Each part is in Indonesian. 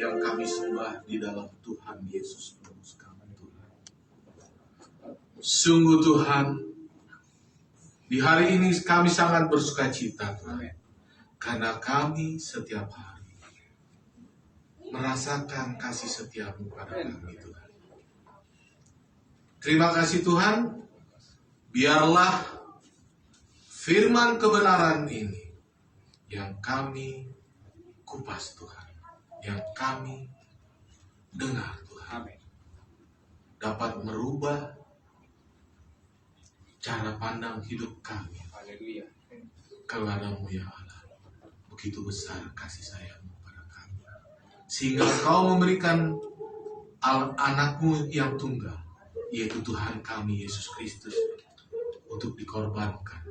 yang kami sembah di dalam Tuhan Yesus Kristus kami Tuhan. Sungguh Tuhan, di hari ini kami sangat bersuka cita Tuhan, karena kami setiap hari merasakan kasih setia-Mu pada kami Tuhan. Terima kasih Tuhan, biarlah firman kebenaran ini yang kami kupas Tuhan, yang kami dengar Tuhan, dapat merubah cara pandang hidup kami kepada-Mu ya Allah. Begitu besar kasih sayang-Mu pada kami, sehingga Kau memberikan anak-Mu yang tunggal, yaitu Tuhan kami Yesus Kristus, untuk dikorbankan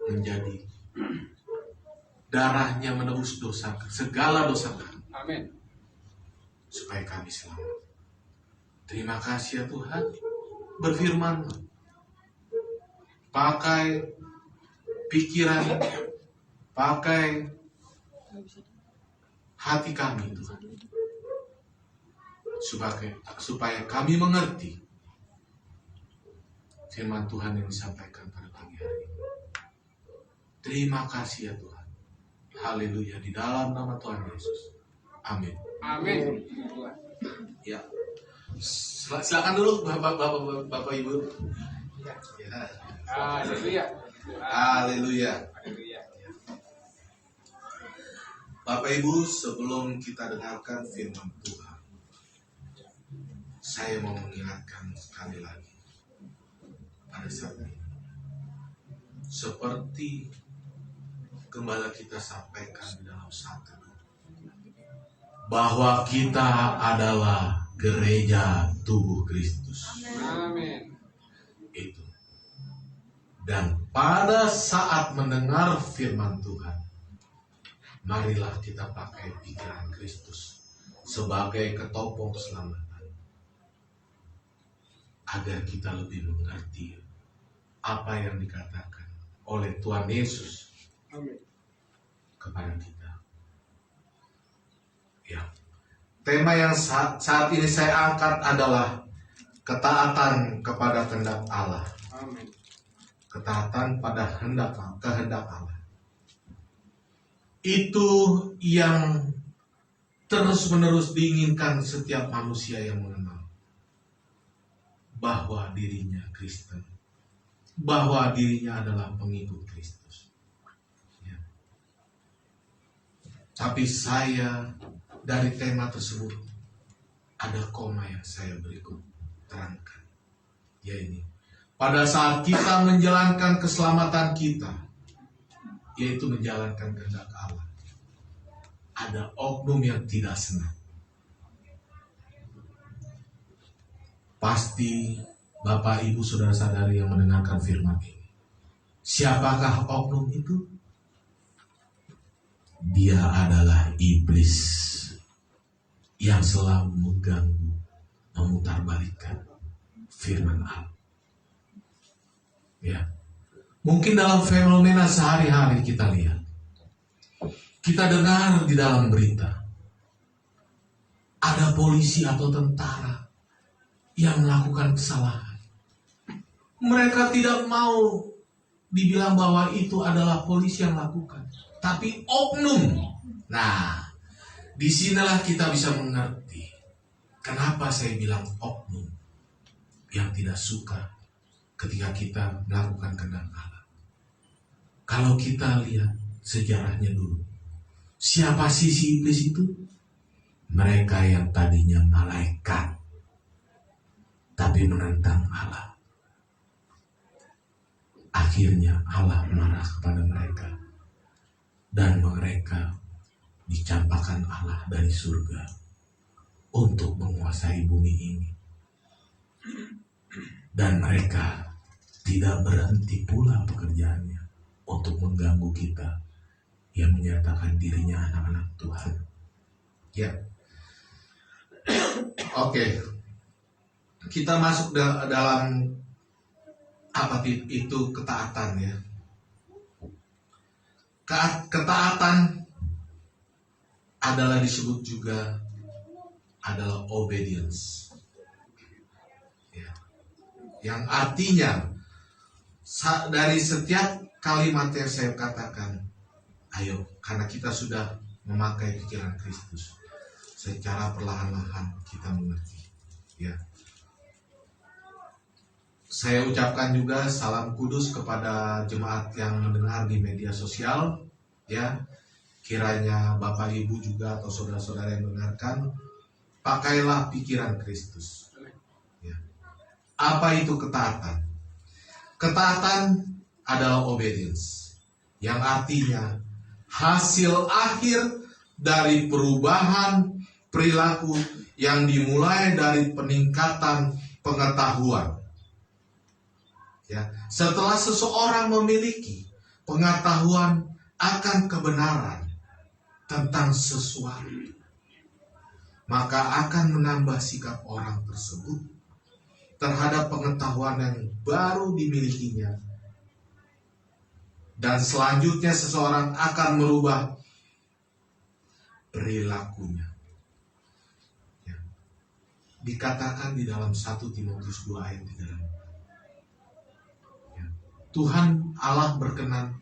menjadi darahnya menebus dosa, segala dosa kami. Amin. Supaya kami selamat. Terima kasih ya Tuhan. Berfirman, pakai pikiran, pakai hati kami Tuhan, supaya kami mengerti firman Tuhan yang disampaikan pada pagi hari ini. Terima kasih ya Tuhan. Haleluya, di dalam nama Tuhan Yesus. Amin. Amin. Ya, silakan dulu Bapak Ibu. Ya. Haleluya. Haleluya. Bapak Ibu, sebelum kita dengarkan firman Tuhan, saya mau mengingatkan sekali lagi pada saat ini, seperti gembala kita sampaikan di dalam satu, bahwa kita adalah gereja tubuh Kristus. Amin. Itu. Dan pada saat mendengar firman Tuhan, marilah kita pakai pikiran Kristus sebagai ketopong keselamatan, agar kita lebih mengerti apa yang dikatakan oleh Tuhan Yesus kepada kita. Ya. Tema yang saat ini saya angkat adalah ketaatan kepada kehendak Allah. Amin. Ketaatan pada kehendak Allah. Itu yang terus-menerus diinginkan setiap manusia yang mengenal bahwa dirinya Kristen, bahwa dirinya adalah pengikut Kristus. Tapi saya dari tema tersebut ada koma yang saya berikut terangkan, yaitu pada saat kita menjalankan keselamatan kita, yaitu menjalankan kehendak Allah, ada oknum yang tidak senang. Pasti Bapak Ibu Saudara sadari yang mendengarkan firman ini. Siapakah oknum itu? Dia adalah iblis yang selalu mengganggu, memutarbalikkan firman Allah. Ya, mungkin dalam fenomena sehari-hari kita lihat, kita dengar di dalam berita, ada polisi atau tentara yang melakukan kesalahan. Mereka tidak mau dibilang bahwa itu adalah polisi yang lakukan, tapi oknum. Nah, disinilah kita bisa mengerti kenapa saya bilang oknum yang tidak suka ketika kita melakukan kehendak Allah. Kalau kita lihat sejarahnya dulu, siapa sih si iblis itu? Mereka yang tadinya malaikat, tapi menentang Allah. Akhirnya Allah marah kepada mereka, dan mereka dicampakkan Allah dari surga untuk menguasai bumi ini. Dan mereka tidak berhenti pula pekerjaannya untuk mengganggu kita yang menyatakan dirinya anak-anak Tuhan. Ya. Oke. Kita masuk dalam apa itu ketaatan ya. Ketaatan adalah disebut juga adalah obedience. Ya. Yang artinya dari setiap kalimat yang saya katakan, ayo, karena kita sudah memakai pikiran Kristus, secara perlahan-lahan kita mengerti. Ya. Saya ucapkan juga salam kudus kepada jemaat yang mendengar di media sosial. Ya, kiranya Bapak Ibu juga atau saudara-saudara yang mendengarkan, pakailah pikiran Kristus. Ya. Apa itu ketaatan? Ketaatan adalah obedience, yang artinya hasil akhir dari perubahan perilaku yang dimulai dari peningkatan pengetahuan. Ya, setelah seseorang memiliki pengetahuan akan kebenaran tentang sesuatu, maka akan menambah sikap orang tersebut terhadap pengetahuan yang baru dimilikinya. Dan selanjutnya seseorang akan merubah perilakunya. Ya. Dikatakan di dalam 1 Timotius 2 ayat 3. Ya. Tuhan Allah berkenan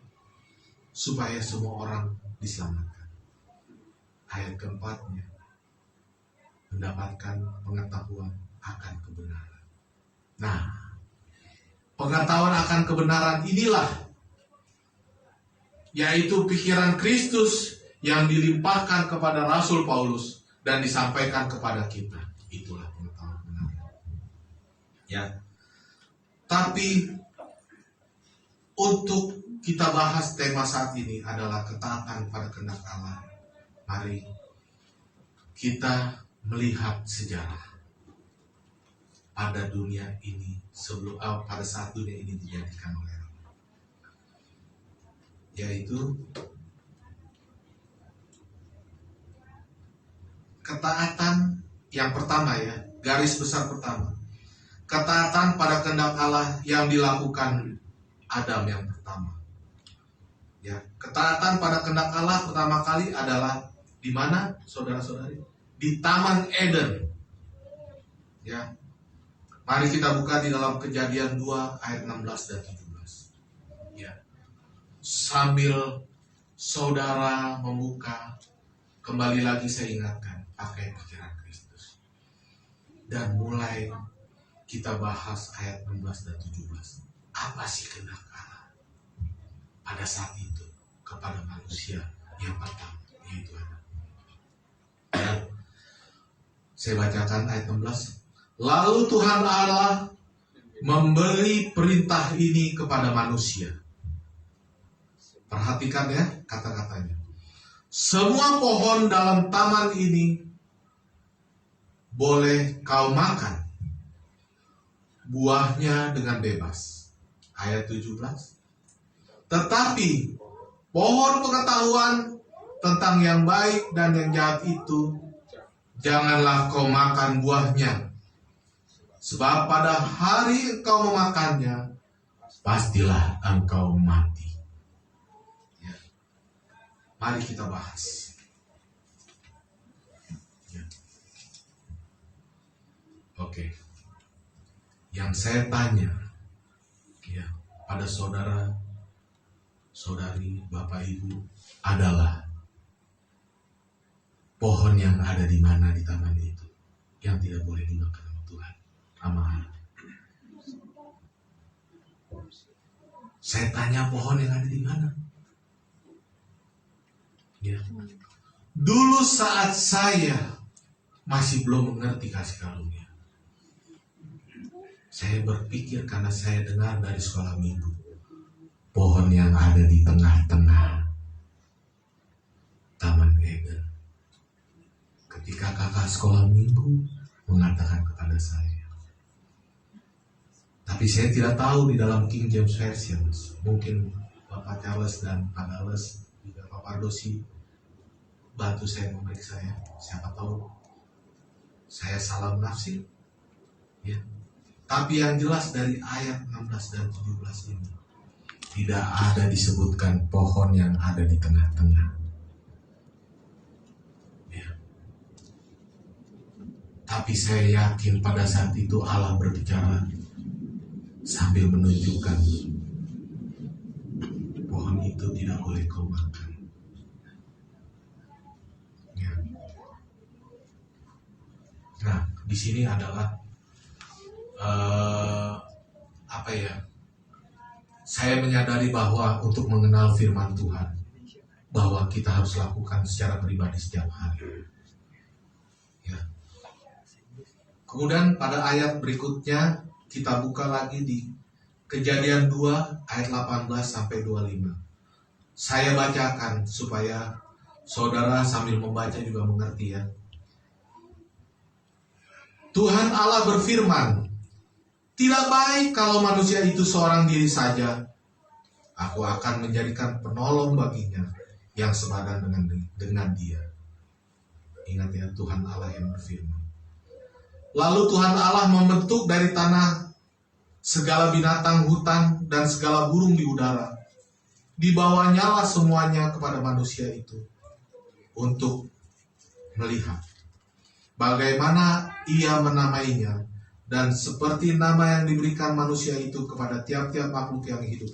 supaya semua orang diselamatkan. Ayat keempatnya, mendapatkan pengetahuan akan kebenaran. Nah, pengetahuan akan kebenaran inilah, yaitu pikiran Kristus yang dilimpahkan kepada Rasul Paulus dan disampaikan kepada kita. Itulah pengetahuan kebenaran. Ya. Tapi untuk kita bahas tema saat ini adalah ketaatan pada kehendak Allah. Mari kita melihat sejarah pada dunia ini pada saat dunia ini dijadikan oleh Allah, yaitu ketaatan yang pertama, ya, garis besar pertama, ketaatan pada kehendak Allah yang dilakukan Adam yang pertama. Ya, ketaatan pada kehendak Allah pertama kali adalah di mana, saudara-saudari? Di Taman Eden. Ya. Mari kita buka di dalam Kejadian 2 ayat 16 dan 17. Ya. Sambil saudara membuka, kembali lagi saya ingatkan, pakai pikiran Kristus. Dan mulai kita bahas ayat 16 dan 17. Apa sih kehendak Allah pada saat itu kepada manusia yang pertama, yaitu Adam. Ya. Saya bacakan ayat 16. Lalu Tuhan Allah memberi perintah ini kepada manusia. Perhatikan ya kata-katanya. Semua pohon dalam taman ini boleh kau makan buahnya dengan bebas. Ayat 17. Tetapi pohon pengetahuan tentang yang baik dan yang jahat itu janganlah kau makan buahnya. Sebab pada hari engkau memakannya, pastilah engkau mati. Ya. Mari kita bahas. Ya. Oke. Yang saya tanya, ya, pada saudara, saudari, bapak, ibu, adalah pohon yang ada di mana di taman itu yang tidak boleh dimakan oleh Tuhan. Aman. Saya tanya, pohon yang ada di mana? Ya. Dulu saat saya masih belum mengerti kasih karunia, saya berpikir karena saya dengar dari sekolah minggu, pohon yang ada di tengah-tengah Taman Eden. Ketika kakak sekolah minggu mengatakan kepada saya, tapi saya tidak tahu di dalam King James Version, mungkin Bapak Charles dan Pak Dales juga Pak Pardosi bantu saya memeriksa ya. Siapa tahu saya salah menafsir, ya. Tapi yang jelas dari ayat 16 dan 17 ini tidak ada disebutkan pohon yang ada di tengah-tengah. Tapi saya yakin pada saat itu Allah berbicara sambil menunjukkan pohon itu tidak boleh kau makan. Ya. Nah, di sini adalah saya menyadari bahwa untuk mengenal firman Tuhan, bahwa kita harus lakukan secara pribadi setiap hari. Ya. Kemudian pada ayat berikutnya kita buka lagi di Kejadian 2 ayat 18 sampai 25. Saya bacakan supaya saudara sambil membaca juga mengerti ya. Tuhan Allah berfirman, "Tidak baik kalau manusia itu seorang diri saja. Aku akan menjadikan penolong baginya yang sepadan dengan dia." Ingat ya, Tuhan Allah yang berfirman. Lalu Tuhan Allah membentuk dari tanah segala binatang hutan dan segala burung di udara. Dibawanyalah semuanya kepada manusia itu untuk melihat bagaimana ia menamainya, dan seperti nama yang diberikan manusia itu kepada tiap-tiap makhluk yang hidup,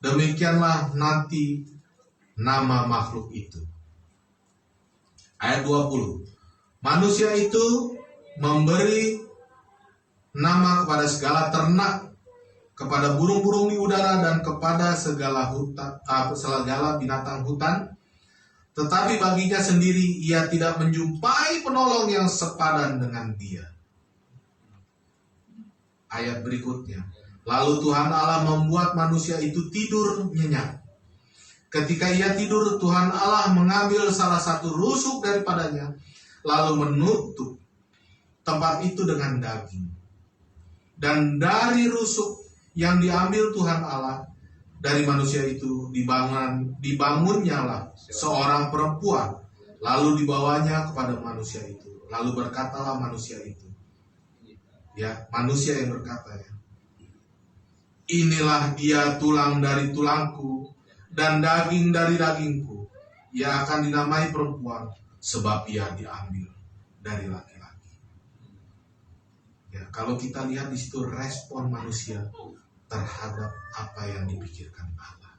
demikianlah nanti nama makhluk itu. Ayat 20. Manusia itu memberi nama kepada segala ternak, kepada burung-burung di udara, dan kepada segala binatang hutan. Tetapi baginya sendiri ia tidak menjumpai penolong yang sepadan dengan dia. Ayat berikutnya. Lalu Tuhan Allah membuat manusia itu tidur nyenyak. Ketika ia tidur, Tuhan Allah mengambil salah satu rusuk daripadanya, lalu menutup tempat itu dengan daging. Dan dari rusuk yang diambil Tuhan Allah dari manusia itu dibangunnyalah seorang perempuan, lalu dibawanya kepada manusia itu. Lalu berkatalah manusia itu, ya, manusia yang berkata ya, "Inilah dia tulang dari tulangku dan daging dari dagingku. Ia akan dinamai perempuan, sebab ia diambil dari laki-laki." Ya, kalau kita lihat di situ respon manusia terhadap apa yang dipikirkan Allah.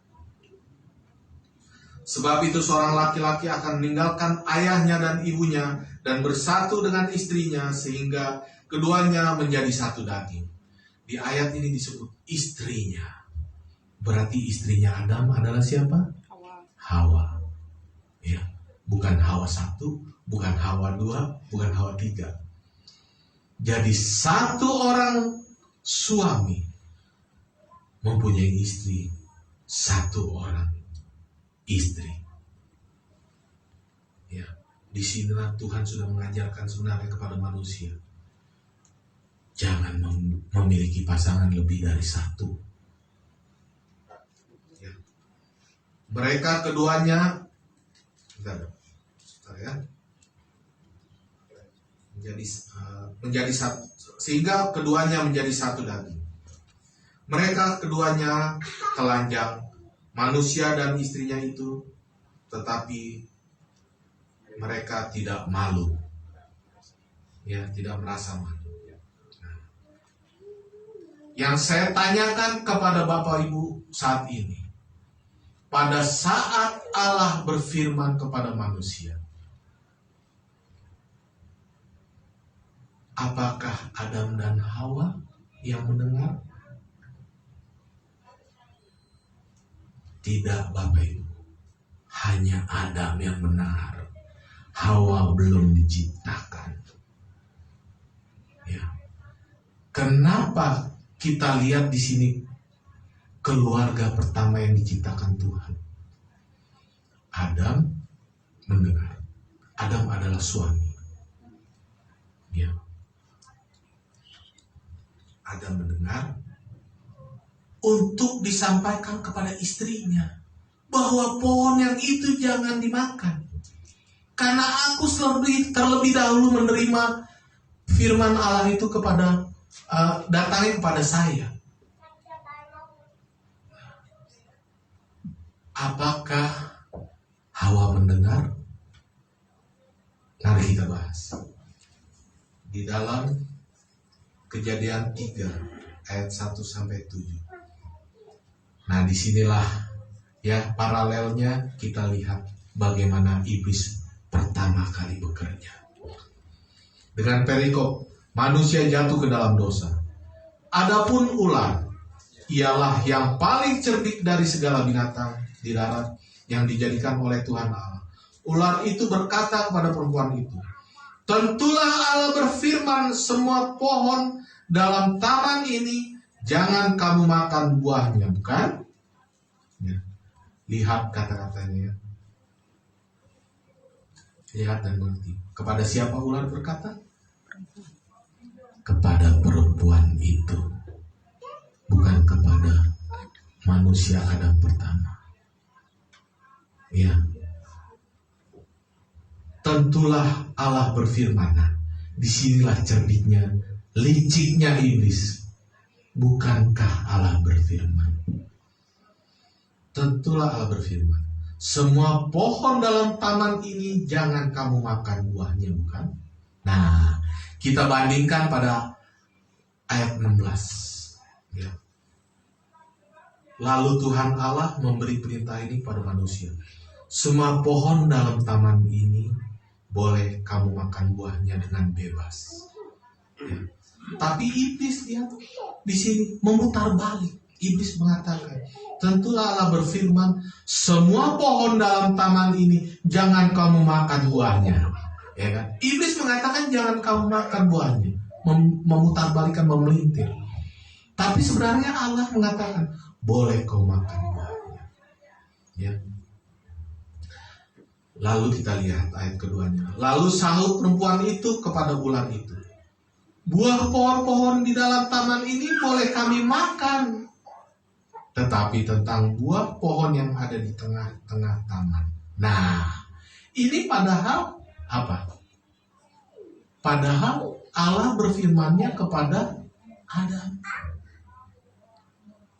Sebab itu seorang laki-laki akan meninggalkan ayahnya dan ibunya dan bersatu dengan istrinya, sehingga keduanya menjadi satu daging. Di ayat ini disebut istrinya. Berarti istrinya Adam adalah siapa? Hawa. Ya, bukan Hawa 1, bukan Hawa 2, bukan Hawa 3. Jadi satu orang suami mempunyai istri, satu orang istri. Ya, disinilah Tuhan sudah mengajarkan sebenarnya kepada manusia, jangan memiliki pasangan lebih dari satu. Ya. Mereka keduanya, menjadi satu, sehingga keduanya menjadi satu daging. Mereka keduanya telanjang, manusia dan istrinya itu, tetapi mereka tidak malu, ya, tidak merasa malu. Yang saya tanyakan kepada Bapak Ibu saat ini, pada saat Allah berfirman kepada manusia, apakah Adam dan Hawa yang mendengar? Tidak, Bapak Ibu. Hanya Adam yang benar. Hawa belum diciptakan. Ya. Kenapa kita lihat di sini keluarga pertama yang diciptakan Tuhan? Adam mendengar. Adam adalah suami. Ya. Adam mendengar untuk disampaikan kepada istrinya bahwa pohon yang itu jangan dimakan, karena aku terlebih dahulu menerima firman Allah itu datangnya kepada saya. Apakah Hawa mendengar? Mari kita bahas. Di di dalam Kejadian 3 ayat 1 sampai 7. Nah, disinilah ya paralelnya kita lihat bagaimana iblis pertama kali bekerja. Dengan perikop, manusia jatuh ke dalam dosa. Adapun ular, ialah yang paling cerdik dari segala binatang di darat yang dijadikan oleh Tuhan Allah. Ular itu berkata kepada perempuan itu, tentulah Allah berfirman, semua pohon dalam taman ini jangan kamu makan buahnya, bukan? Ya. Lihat kata-katanya. Lihat dan mengerti. Kepada siapa ular berkata? Kepada perempuan itu. Bukan kepada manusia Adam pertama. Ya. Tentulah Allah berfirman. Nah, disinilah cerdiknya, liciknya iblis. Bukankah Allah berfirman? Tentulah Allah berfirman, semua pohon dalam taman ini jangan kamu makan buahnya, bukan? Nah, kita bandingkan pada ayat 16. Ya. Lalu Tuhan Allah memberi perintah ini pada manusia. Semua pohon dalam taman ini boleh kamu makan buahnya dengan bebas. Ya. Tapi iblis lihat di sini memutar balik. Iblis mengatakan, tentulah Allah berfirman, semua pohon dalam taman ini jangan kamu makan buahnya. Ya kan? Iblis mengatakan jangan kamu makan buahnya, memutarbalikkan, memelintir. Tapi sebenarnya Allah mengatakan boleh kau makan buahnya. Ya. Lalu kita lihat ayat keduanya. Lalu sahut perempuan itu kepada ular itu, buah pohon-pohon di dalam taman ini boleh kami makan, tetapi tentang buah pohon yang ada di tengah-tengah taman. Nah, ini padahal apa? Padahal Allah berfirmannya kepada Adam.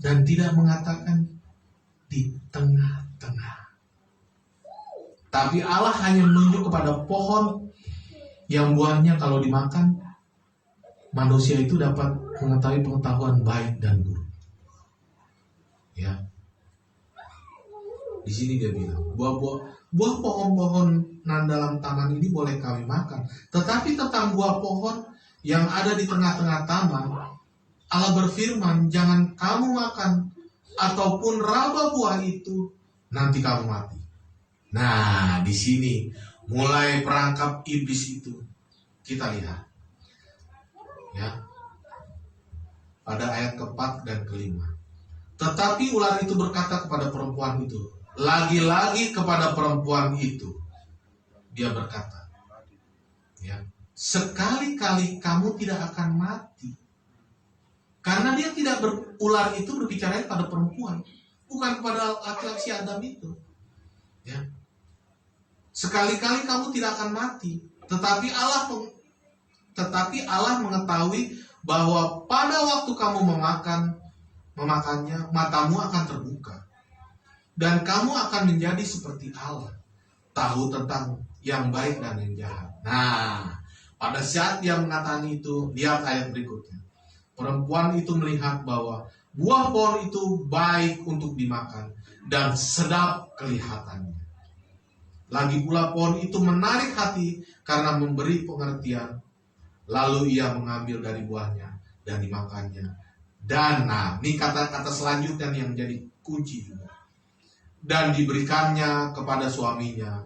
Dan tidak mengatakan di tengah-tengah. Tapi Allah hanya menunjuk kepada pohon yang buahnya kalau dimakan, manusia itu dapat mengetahui pengetahuan baik dan buruk. Ya, di sini dia bilang buah pohon-pohon dalam taman ini boleh kami makan, tetapi tentang buah pohon yang ada di tengah-tengah taman, Allah berfirman jangan kamu makan, ataupun raba buah itu nanti kamu mati. Nah, di sini mulai perangkap iblis itu kita lihat, ya, pada ayat ke-4 dan ke-5. Tetapi ular itu berkata kepada perempuan itu, lagi-lagi kepada perempuan itu, dia berkata, ya, sekali-kali kamu tidak akan mati. Karena dia tidak ular itu berbicara pada perempuan, bukan kepada laki-laki Adam itu. Ya. Sekali-kali kamu tidak akan mati, tetapi Allah mengetahui bahwa pada waktu kamu memakannya, matamu akan terbuka, dan kamu akan menjadi seperti Allah, tahu tentang yang baik dan yang jahat. Nah, pada saat dia mengatakan itu, lihat ayat berikutnya. Perempuan itu melihat bahwa buah pohon itu baik untuk dimakan dan sedap kelihatannya. Lagi pula pohon itu menarik hati karena memberi pengertian. Lalu ia mengambil dari buahnya dan dimakannya. Dan nah, ini kata-kata selanjutnya yang menjadi kunci juga. Dan diberikannya kepada suaminya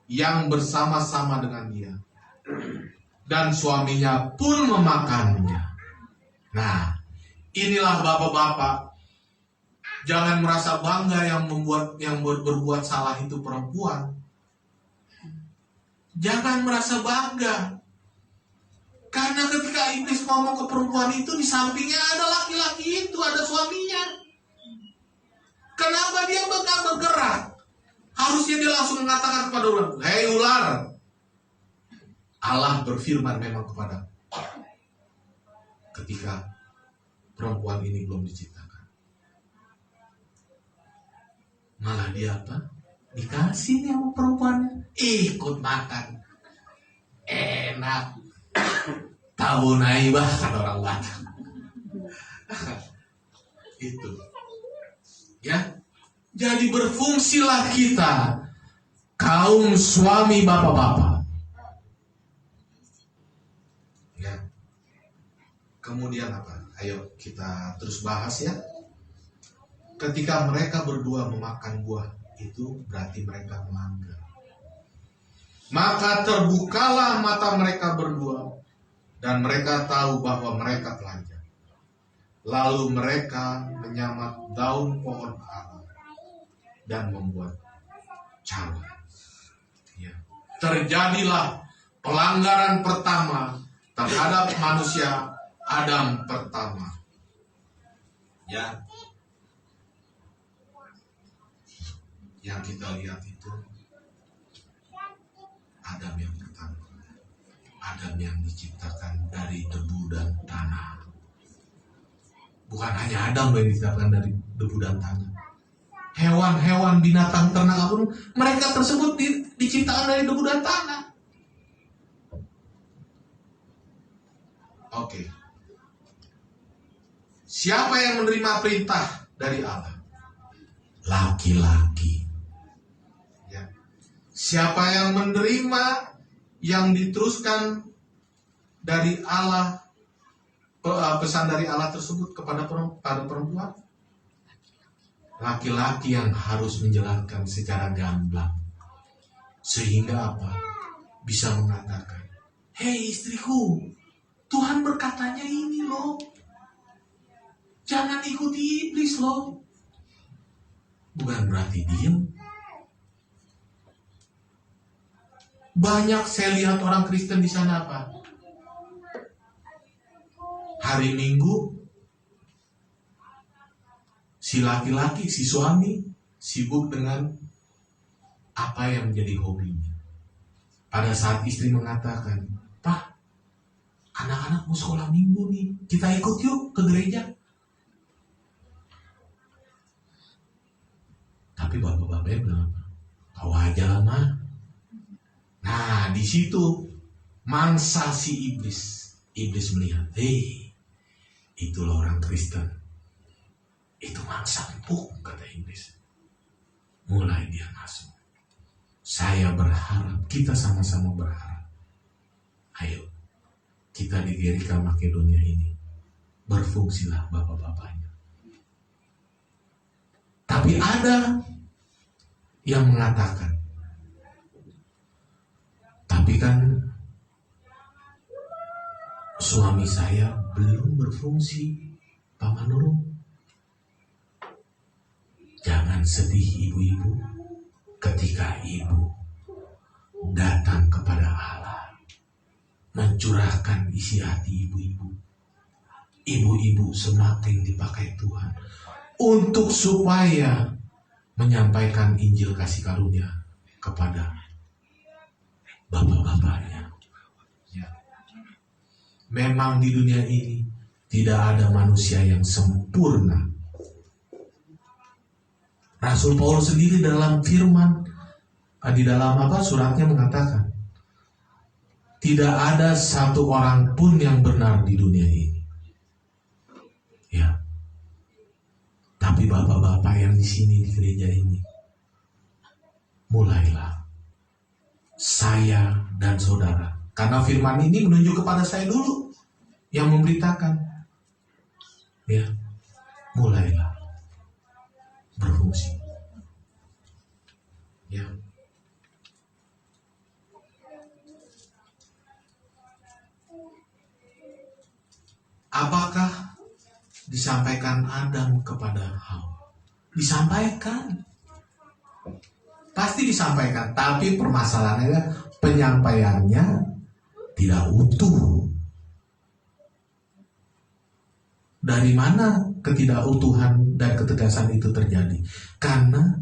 yang bersama-sama dengan dia. Dan suaminya pun memakannya. Nah, inilah bapak-bapak. Jangan merasa bangga yang berbuat salah itu perempuan. Jangan merasa bangga. Karena ketika iblis ngomong ke perempuan itu, di sampingnya ada laki-laki itu, ada suaminya. Kenapa dia bakal bergerak? Harusnya dia langsung mengatakan kepada ular, hei ular, Allah berfirman memang kepada ketika perempuan ini belum diciptakan. Malah dia apa? Dikasih nih sama perempuannya, ikut makan, enak. Tahu naibah kata orang Batak. Itu. Ya. Jadi berfungsilah kita kaum suami bapak-bapak. Ya. Kemudian apa? Ayo kita terus bahas ya. Ketika mereka berdua memakan buah itu berarti mereka melanggar. Maka terbukalah mata mereka berdua dan mereka tahu bahwa mereka telanjang. Lalu mereka menyamat daun pohon ara dan membuat cawan. Ya. Terjadilah pelanggaran pertama terhadap manusia Adam pertama. Ya. Yang kita lihat itu Adam yang pertama. Adam yang diciptakan dari debu dan tanah. Bukan hanya Adam yang diciptakan dari debu dan tanah. Hewan-hewan, binatang, ternak apapun, mereka tersebut diciptakan dari debu dan tanah. Oke. Siapa yang menerima perintah dari Allah? Laki-laki. Ya. Siapa yang menerima yang diteruskan dari Allah, pesan dari Allah tersebut kepada perempuan? Laki-laki yang harus menjelaskan secara gamblang. Sehingga apa? Bisa mengatakan, hei istriku, Tuhan berkatanya ini loh. Jangan ikuti iblis loh. Bukan berarti diam. Banyak saya lihat orang Kristen di sana apa? Hari Minggu, si laki-laki, si suami sibuk dengan apa yang menjadi hobinya. Pada saat istri mengatakan, Pak, anak-anak mau sekolah minggu nih, kita ikut yuk ke gereja. Tapi bapak-bapaknya bilang apa? Tahu aja lah mah. Nah di situ mangsa si iblis. Iblis melihat, itulah orang Kristen. Itu mangsa empuk, kata iblis. Mulai dia masuk. Saya berharap, kita sama-sama berharap. Ayo, kita di Gerika Makedonia ini berfungsilah bapak-bapaknya. Tapi ada yang mengatakan, tapi kan suami saya belum berfungsi, Pak Manurung. Jangan sedih ibu-ibu ketika ibu datang kepada Allah, mencurahkan isi hati ibu-ibu. Ibu-ibu semakin dipakai Tuhan untuk supaya menyampaikan Injil kasih karunia kepada bapak-bapaknya. Ya. Memang di dunia ini tidak ada manusia yang sempurna. Rasul Paulus sendiri dalam firman, di dalam suratnya mengatakan, tidak ada satu orang pun yang benar di dunia ini. Ya. Tapi bapak-bapak yang di sini di gereja ini, mulailah saya dan saudara, karena firman ini menunjuk kepada saya dulu yang memberitakan. Ya, mulailah berfungsi. Ya. Apakah disampaikan Adam kepada Hawa? Disampaikan. Pasti disampaikan, tapi permasalahannya penyampaiannya tidak utuh. Dari mana ketidakutuhan dan ketegasan itu terjadi? Karena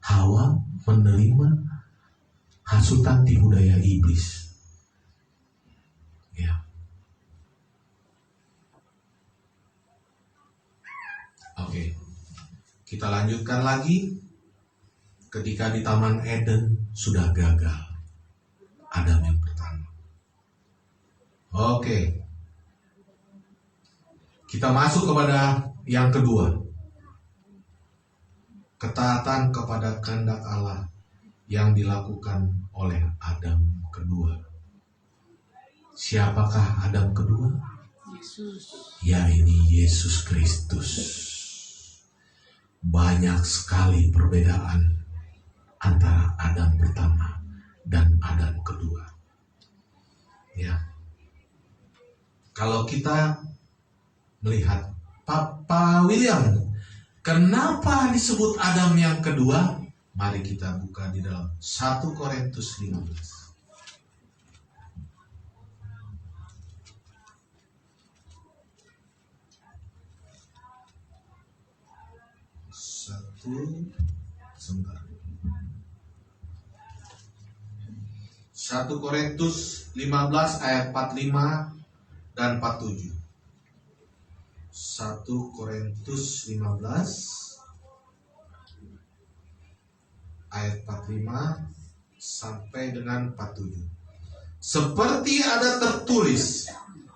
Hawa menerima hasutan tipu daya iblis. Ya. Oke. Kita lanjutkan lagi. Ketika di Taman Eden sudah gagal Adam yang pertama. Oke. Kita masuk kepada yang kedua. Ketaatan kepada kehendak Allah yang dilakukan oleh Adam kedua. Siapakah Adam kedua? Yesus. Ya, ini Yesus Kristus. Banyak sekali perbedaan antara Adam pertama dan Adam kedua. Ya. Kalau kita melihat Papa William, kenapa disebut Adam yang kedua? Mari kita buka di dalam 1 Korintus 15. 1 Korintus 15 ayat 45 dan 47. 1 Korintus 15 ayat 45 sampai dengan 47. Seperti ada tertulis,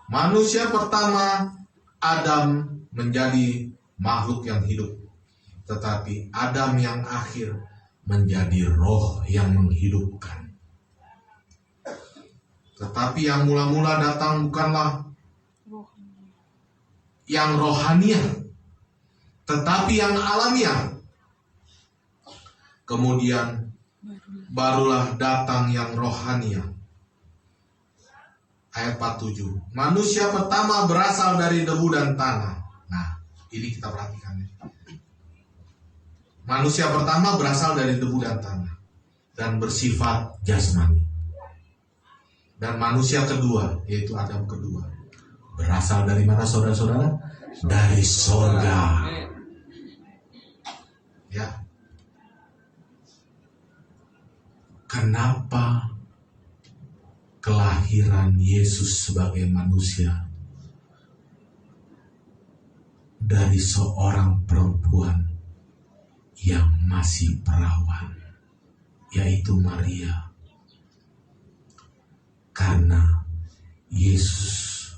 manusia pertama Adam menjadi makhluk yang hidup, tetapi Adam yang akhir menjadi roh yang menghidupkan. Tetapi yang mula-mula datang bukanlah yang rohaniah, tetapi yang alamiah. Kemudian barulah datang yang rohaniah. Ayat 47. Manusia pertama berasal dari debu dan tanah. Nah, ini kita perhatikan. Manusia pertama berasal dari debu dan tanah dan bersifat jasmani. Dan manusia kedua, yaitu Adam kedua, berasal dari mana, saudara-saudara? Dari surga. Ya. Kenapa kelahiran Yesus sebagai manusia dari seorang perempuan yang masih perawan, yaitu Maria? Karena Yesus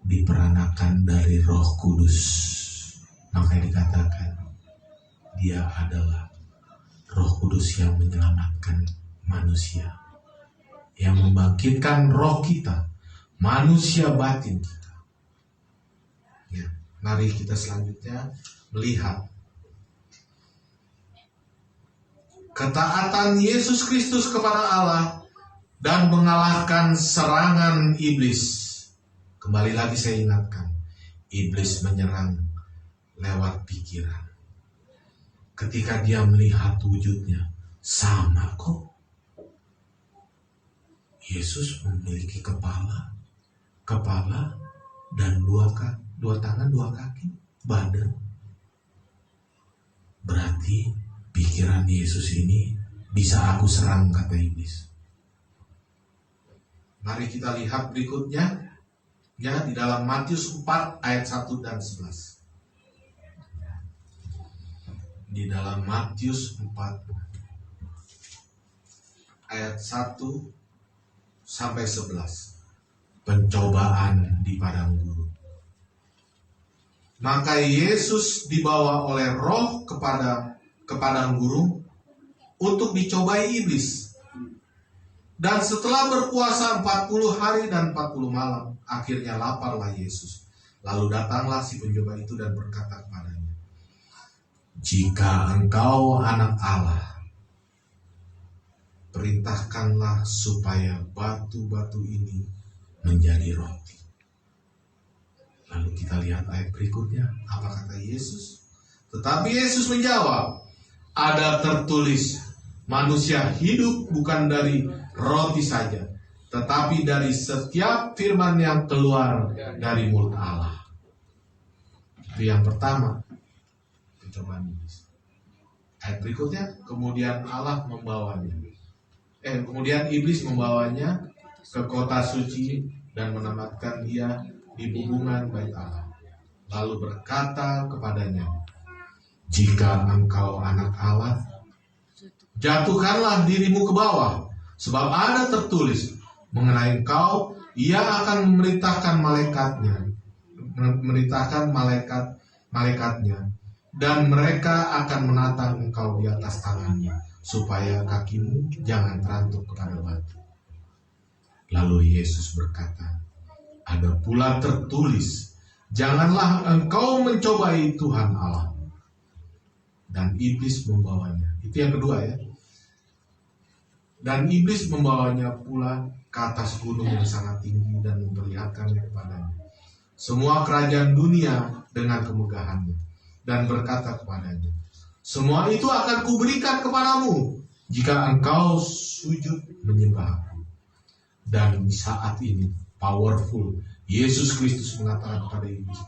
diperanakan dari Roh Kudus, makanya dikatakan dia adalah Roh Kudus yang menyelamatkan manusia, yang membangkitkan roh kita, manusia batin kita. Ya, mari kita selanjutnya melihat ketaatan Yesus Kristus kepada Allah dan mengalahkan serangan iblis. Kembali lagi saya ingatkan, iblis menyerang lewat pikiran. Ketika dia melihat wujudnya, sama kok. Yesus memiliki kepala dan dua tangan, dua kaki, badan. Berarti pikiran Yesus ini bisa aku serang, kata iblis. Mari kita lihat berikutnya, ya, di dalam Matius 4 ayat 1 dan 11. Di dalam Matius 4 ayat 1 sampai 11. Pencobaan di padang gurun. Maka Yesus dibawa oleh Roh ke padang gurun untuk dicobai iblis. Dan setelah berpuasa 40 hari dan 40 malam, akhirnya laparlah Yesus. Lalu datanglah si pencoba itu dan berkata kepadanya, "Jika engkau anak Allah, perintahkanlah supaya batu-batu ini menjadi roti." Lalu kita lihat ayat berikutnya, apa kata Yesus? Tetapi Yesus menjawab, "Ada tertulis, manusia hidup bukan dari roti saja, tetapi dari setiap firman yang keluar dari mulut Allah." Itu yang pertama, pencobaan iblis. Ayat berikutnya, kemudian iblis membawanya ke kota suci dan menempatkan dia di hubungan bait Allah. Lalu berkata kepadanya, "Jika engkau anak Allah, jatuhkanlah dirimu ke bawah, sebab ada tertulis mengenai engkau, ia akan memerintahkan memerintahkan malaikatnya, dan mereka akan menatang engkau di atas tangannya, supaya kakimu jangan terantuk kepada batu. Lalu Yesus berkata, ada pula tertulis, janganlah engkau mencobai Tuhan Allah. Dan iblis membawanya. Itu yang kedua ya. Dan iblis membawanya pula ke atas gunung yang sangat tinggi dan memperlihatkannya kepadanya semua kerajaan dunia dengan kemegahannya, dan berkata kepadanya, semua itu akan kuberikan kepadamu jika engkau sujud menyembah aku. Dan di saat ini powerful Yesus Kristus mengatakan kepada iblis,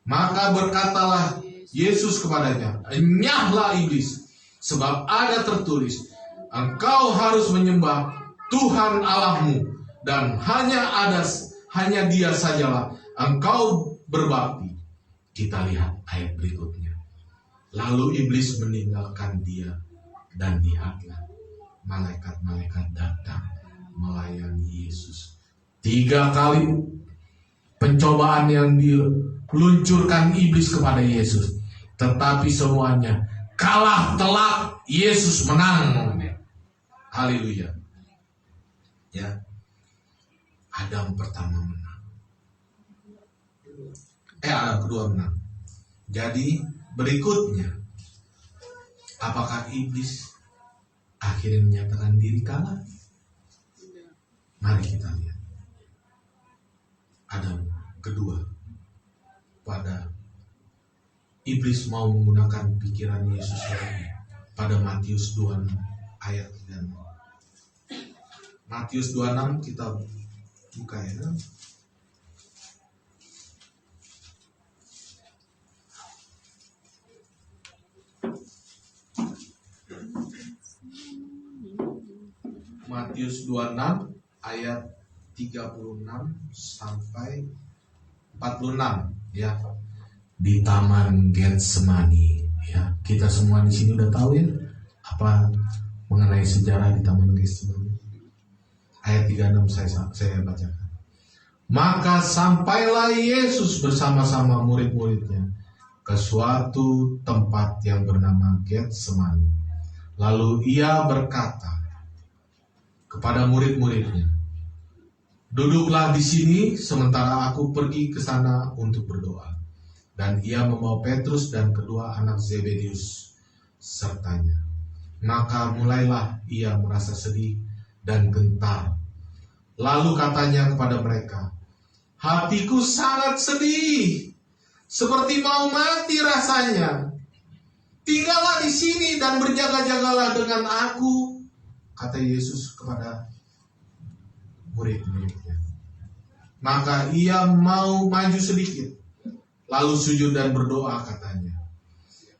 maka berkatalah Yesus kepadanya, enyahlah iblis, sebab ada tertulis, engkau harus menyembah Tuhan Allahmu, dan hanya Dia sajalah engkau berbakti. Kita lihat ayat berikutnya. Lalu iblis meninggalkan dia, dan lihatlah malaikat-malaikat datang melayani Yesus. 3 kali pencobaan yang diluncurkan iblis kepada Yesus, tetapi semuanya kalah telak. Yesus menang. Haleluya. Ya. Adam pertama menang. Adam kedua menang. Jadi berikutnya, apakah iblis akhirnya menyatakan diri kalah? Mari kita lihat. Adam kedua, pada iblis mau menggunakan pikiran Yesus lagi pada Matius 26 ayat 36. Matius 26 kita buka ya. Matius 26 ayat 36 sampai 46 ya. Di Taman Getsemani ya. Kita semua di sini udah tahu ya apa mengenai sejarah di Taman Getsemani. Ayat 36 saya bacakan. Maka sampailah Yesus bersama-sama murid-muridnya ke suatu tempat yang bernama Getsemani. Lalu ia berkata kepada murid-muridnya, duduklah di sini sementara aku pergi ke sana untuk berdoa. Dan ia membawa Petrus dan kedua anak Zebedius sertanya. Maka mulailah ia merasa sedih dan gentar. Lalu katanya kepada mereka, hatiku sangat sedih, seperti mau mati rasanya. Tinggallah di sini dan berjaga-jagalah dengan aku, kata Yesus kepada murid-muridnya. Maka ia mau maju sedikit, lalu sujud dan berdoa katanya,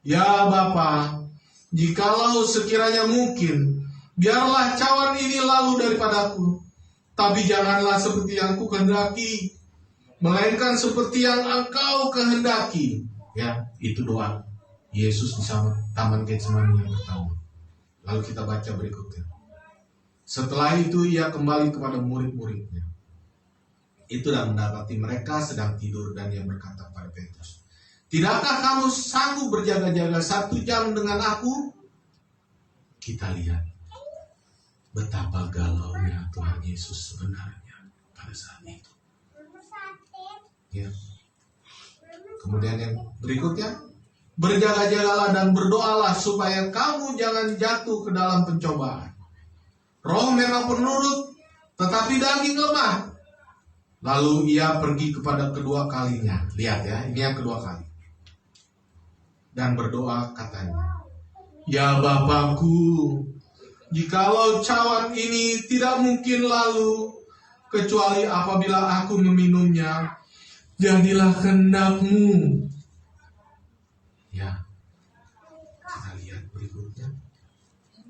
ya Bapa, jikalau sekiranya mungkin, biarlah cawan ini lalu daripadaku, tapi janganlah seperti yang ku kehendaki, melainkan seperti yang engkau kehendaki. Ya, itu doa Yesus di Taman Getsemani yang pertama. Lalu kita baca berikutnya. Setelah itu ia kembali kepada murid-muridnya. Itu dan mendapati mereka sedang tidur, dan ia berkata kepada Petrus, tidakkah kamu sanggup berjaga-jaga 1 jam dengan aku? Kita lihat betapa galaunya Tuhan Yesus sebenarnya pada saat itu. Ya. Kemudian yang berikutnya, berjaga-jagalah dan berdoalah supaya kamu jangan jatuh ke dalam pencobaan. Roh memang penurut, tetapi daging lemah. Lalu ia pergi kepada kedua kalinya. Lihat ya, ini yang kedua kali. Dan berdoa katanya, ya Bapakku, jikalau cawan ini tidak mungkin lalu, kecuali apabila aku meminumnya, jadilah kehendak-Mu. Ya, kita lihat berikutnya.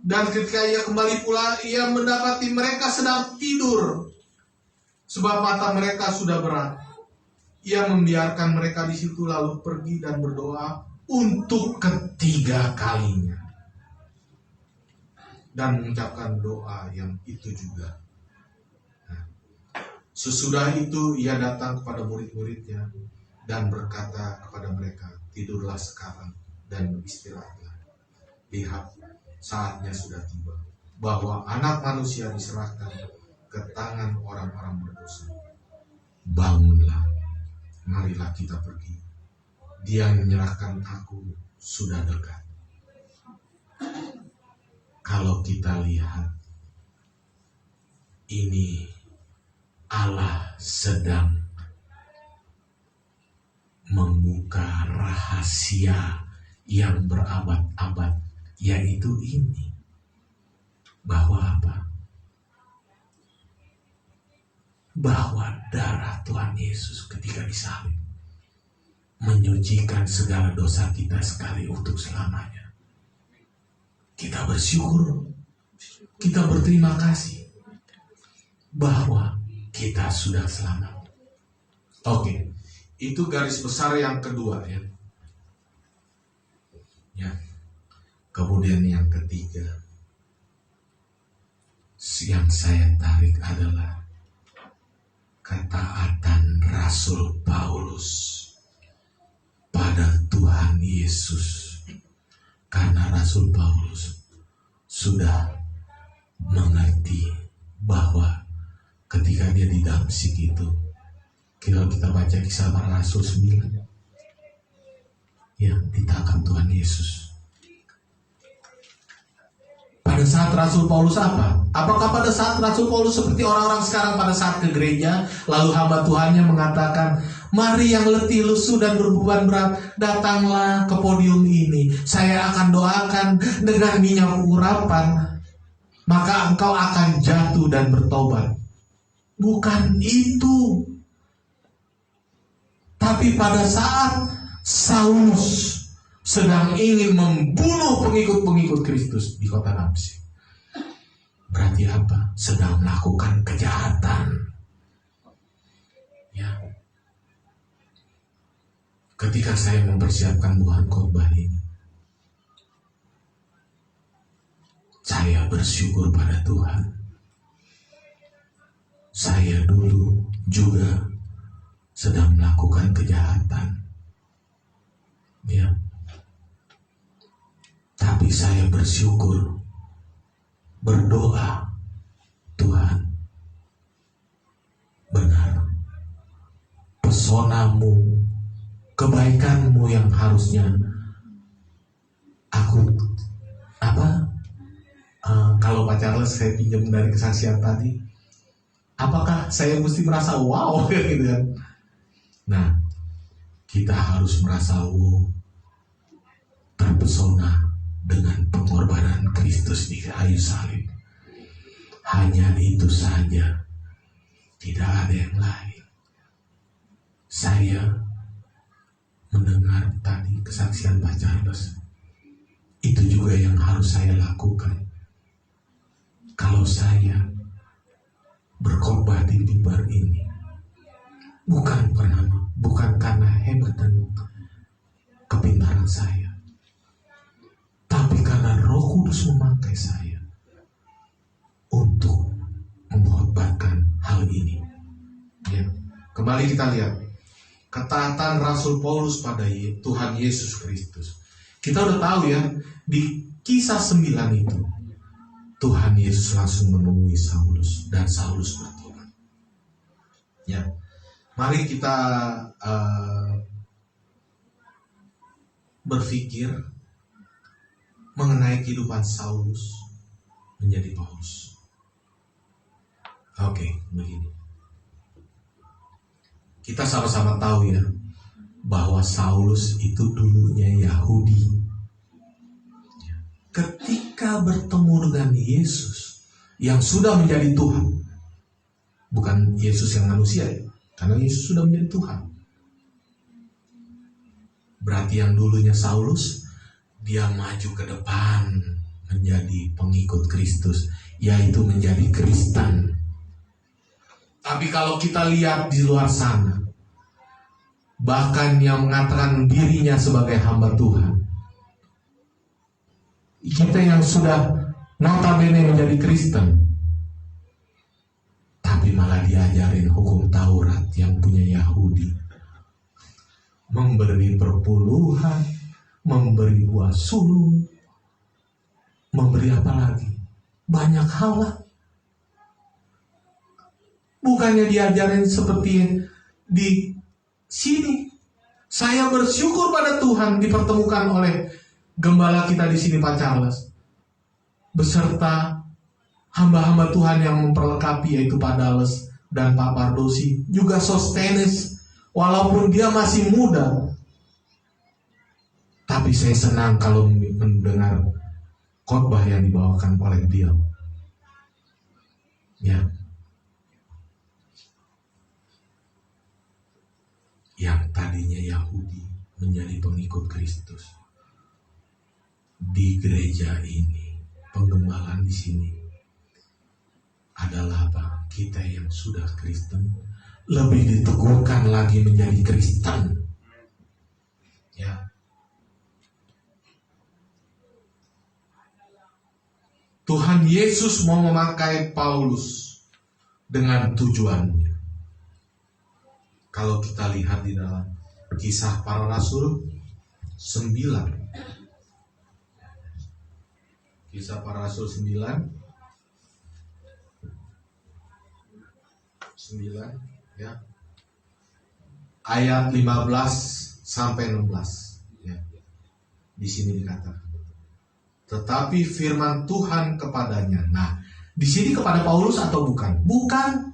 Dan ketika ia kembali pula, ia mendapati mereka sedang tidur, sebab mata mereka sudah berat. Ia membiarkan mereka di situ, lalu pergi dan berdoa untuk ketiga kalinya, dan mengucapkan doa yang itu juga. Nah, sesudah itu ia datang kepada murid-muridnya dan berkata kepada mereka, tidurlah sekarang dan istirahatlah. Lihat, saatnya sudah tiba, bahwa anak manusia diserahkan ke tangan orang-orang berdosa. Bangunlah, marilah kita pergi. Dia yang menyerahkan aku sudah dekat. Kalau kita lihat, ini Allah sedang membuka rahasia yang berabad-abad, yaitu ini. Bahwa apa? Bahwa darah Tuhan Yesus ketika disalib menyucikan segala dosa kita sekali untuk selamanya. Kita bersyukur, kita berterima kasih bahwa kita sudah selamat. Oke, itu garis besar yang kedua ya. Ya. Kemudian yang ketiga yang saya tarik adalah ketaatan Rasul Paulus pada Tuhan Yesus. Karena Rasul Paulus sudah mengerti bahwa ketika dia di Damsyik itu, kalau kita baca Kisah Para Rasul 9, ya, ditangkap Tuhan Yesus. Pada saat Rasul Paulus apa? Apakah pada saat Rasul Paulus seperti orang-orang sekarang pada saat ke gereja, lalu hamba Tuhannya mengatakan, mari yang letih, lesu, dan berbeban berat, datanglah ke podium ini. Saya akan doakan dengan minyak urapan, maka engkau akan jatuh dan bertobat. Bukan itu. Tapi pada saat Saulus sedang ingin membunuh pengikut-pengikut Kristus di kota Damsyik, berarti apa? Sedang melakukan kejahatan. Ya. Ketika saya mempersiapkan bahan khotbah ini, saya bersyukur pada Tuhan. Saya dulu juga sedang melakukan kejahatan. Ya. Tapi saya bersyukur, berdoa, Tuhan, benar, pesonamu, kebaikanmu yang harusnya aku kalau Pak Charles saya pinjam dari kesaksian tadi, apakah saya mesti merasa wow gitu kan? Nah, kita harus merasa wow, terpesona dengan pengorbanan Kristus di kayu salib. Hanya itu saja, tidak ada yang lain. Saya mendengar tadi kesaksian Pak Charles, itu juga yang harus saya lakukan. Kalau saya berkhotbah di mimbar ini, bukan karena hebat dan kepintaran saya, tapi karena Roh Kudus memakai saya untuk mengkhotbahkan hal ini. Ya. Kembali kita lihat ketaatan Rasul Paulus pada Tuhan Yesus Kristus. Kita udah tahu ya, di Kisah 9 itu Tuhan Yesus langsung menemui Saulus dan Saulus bertobat. Ya, mari kita berpikir mengenai kehidupan Saulus menjadi Paulus. Oke, begini. Kita sama-sama tahu ya, bahwa Saulus itu dulunya Yahudi. Ketika bertemu dengan Yesus yang sudah menjadi Tuhan, bukan Yesus yang manusia ya, karena Yesus sudah menjadi Tuhan. Berarti yang dulunya Saulus, dia maju ke depan menjadi pengikut Kristus, yaitu menjadi Kristen. Tapi kalau kita lihat di luar sana, bahkan yang mengatakan dirinya sebagai hamba Tuhan, kita yang sudah notabene menjadi Kristen, tapi malah diajarin hukum Taurat yang punya Yahudi. memberi perpuluhan, memberi buah sulung, memberi apa lagi? Banyak hal lah. Bukannya diajarin seperti di sini. Saya bersyukur pada Tuhan dipertemukan oleh gembala kita di sini, Pak Charles, beserta hamba-hamba Tuhan yang memperlengkapi, yaitu Pak Dales dan Pak Pardosi, juga Sostenes. Walaupun dia masih muda, tapi saya senang kalau mendengar khotbah yang dibawakan oleh beliau. Ya. Yang tadinya Yahudi menjadi pengikut Kristus. Di gereja ini, penggembalaan di sini adalah apa? Kita yang sudah Kristen lebih diteguhkan lagi menjadi Kristen. Ya. Tuhan Yesus mau memakai Paulus dengan tujuannya. Kalau kita lihat di dalam Kisah Para Rasul 9. Kisah Para Rasul 9 ya. Ayat 15 sampai 16 ya. Di sini dikatakan, tetapi firman Tuhan kepadanya. Nah, di sini kepada Paulus atau bukan? Bukan.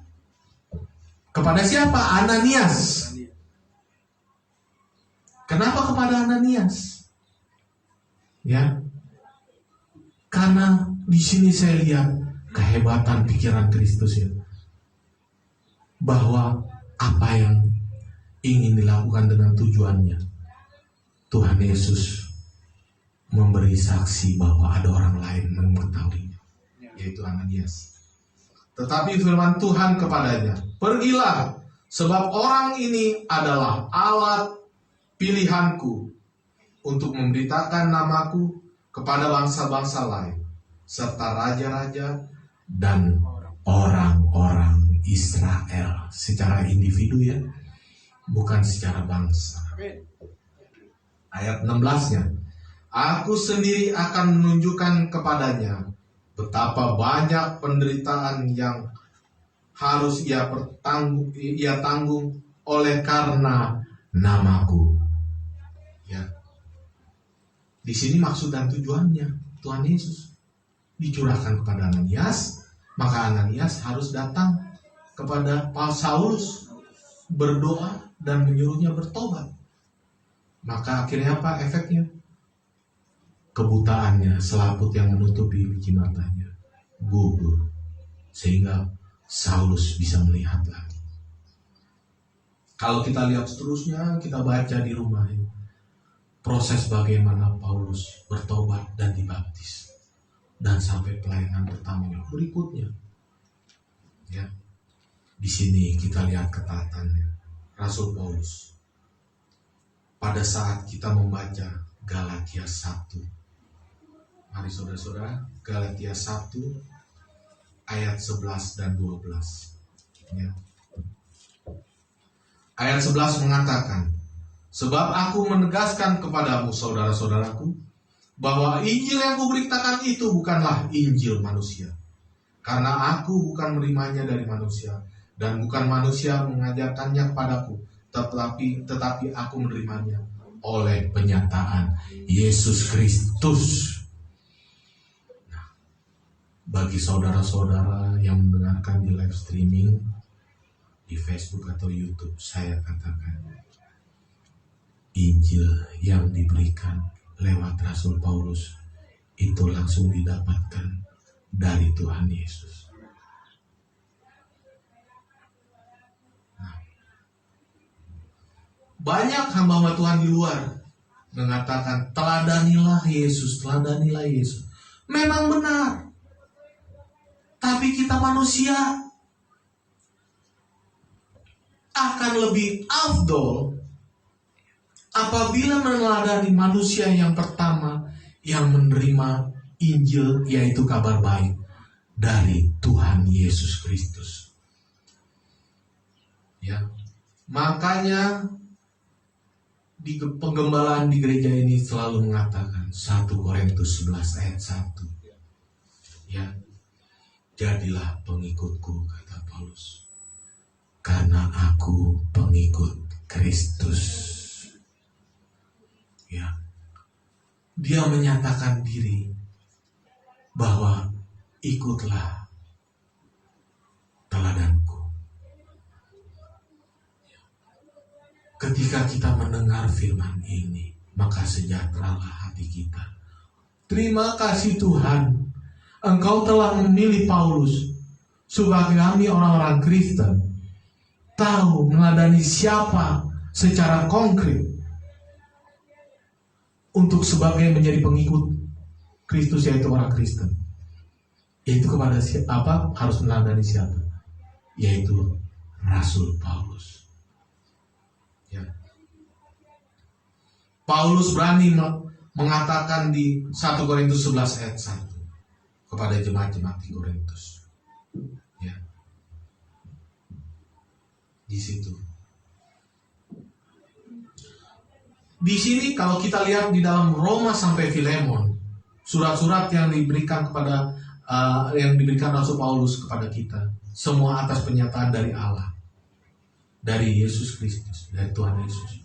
Kepada siapa? Ananias. Kenapa kepada Ananias? Ya. Karena di sini saya lihat kehebatan pikiran Kristus ya. Bahwa apa yang ingin dilakukan dengan tujuannya, Tuhan Yesus memberi saksi bahwa ada orang lain mengetahuinya, yaitu Ananias. Tetapi firman Tuhan kepadanya, pergilah, sebab orang ini adalah alat pilihanku untuk memberitakan namaku kepada bangsa-bangsa lain, serta raja-raja dan orang-orang Israel, secara individu ya, bukan secara bangsa. Ayat 16-nya, aku sendiri akan menunjukkan kepadanya betapa banyak penderitaan yang harus ia tanggung oleh karena namaku. Ya. Di sini maksud dan tujuannya Tuhan Yesus dicurahkan kepada Ananias, maka Ananias harus datang kepada Saulus, berdoa dan menyuruhnya bertobat. Maka akhirnya apa efeknya? Kebutaannya, selaput yang menutupi biji matanya, gugur, sehingga Saulus bisa melihat lagi. Kalau kita lihat seterusnya, kita baca di rumah ini, proses bagaimana Paulus bertobat dan dibaptis, dan sampai pelayanan pertamanya berikutnya. Ya. Di sini kita lihat ketaatannya Rasul Paulus. Pada saat kita membaca Galatia 1, mari saudara-saudara, Galatia 1 ayat 11 dan 12 ya. Ayat 11 mengatakan, sebab aku menegaskan kepadamu saudara-saudaraku, bahwa Injil yang kuberitakan itu bukanlah Injil manusia, karena aku bukan menerimanya dari manusia, dan bukan manusia mengajarkannya kepadaku, tetapi aku menerimanya oleh penyataan Yesus Kristus. Nah, bagi saudara-saudara yang mendengarkan di live streaming di Facebook atau YouTube, saya katakan Injil yang diberikan lewat Rasul Paulus itu langsung didapatkan dari Tuhan Yesus. Banyak hamba-hamba Tuhan di luar mengatakan teladanilah Yesus, teladanilah Yesus. Memang benar. Tapi kita manusia akan lebih afdol apabila meneladani manusia yang pertama yang menerima Injil, yaitu kabar baik dari Tuhan Yesus Kristus. Ya. Makanya di penggembalaan di gereja ini selalu mengatakan 1 Korintus 11 ayat 1. Ya, jadilah pengikutku, kata Paulus, karena aku pengikut Kristus. Ya, dia menyatakan diri bahwa ikutlah teladanku. Ketika kita mendengar firman ini, maka sejahteralah hati kita. Terima kasih Tuhan, Engkau telah memilih Paulus sebagai kami orang-orang Kristen tahu meneladani siapa secara konkret untuk sebagai menjadi pengikut Kristus, yaitu orang Kristen. Yaitu kepada siapa harus meneladani siapa? Yaitu Rasul Paulus. Ya. Paulus berani mengatakan di 1 Korintus 11 ayat 1 kepada jemaat-jemaat di Korintus. Ya. Di situ. Di sini kalau kita lihat di dalam Roma sampai Filemon, surat-surat yang diberikan kepada yang diberikan Rasul Paulus kepada kita, semua atas penyataan dari Allah, dari Yesus Kristus, dari Tuhan Yesus.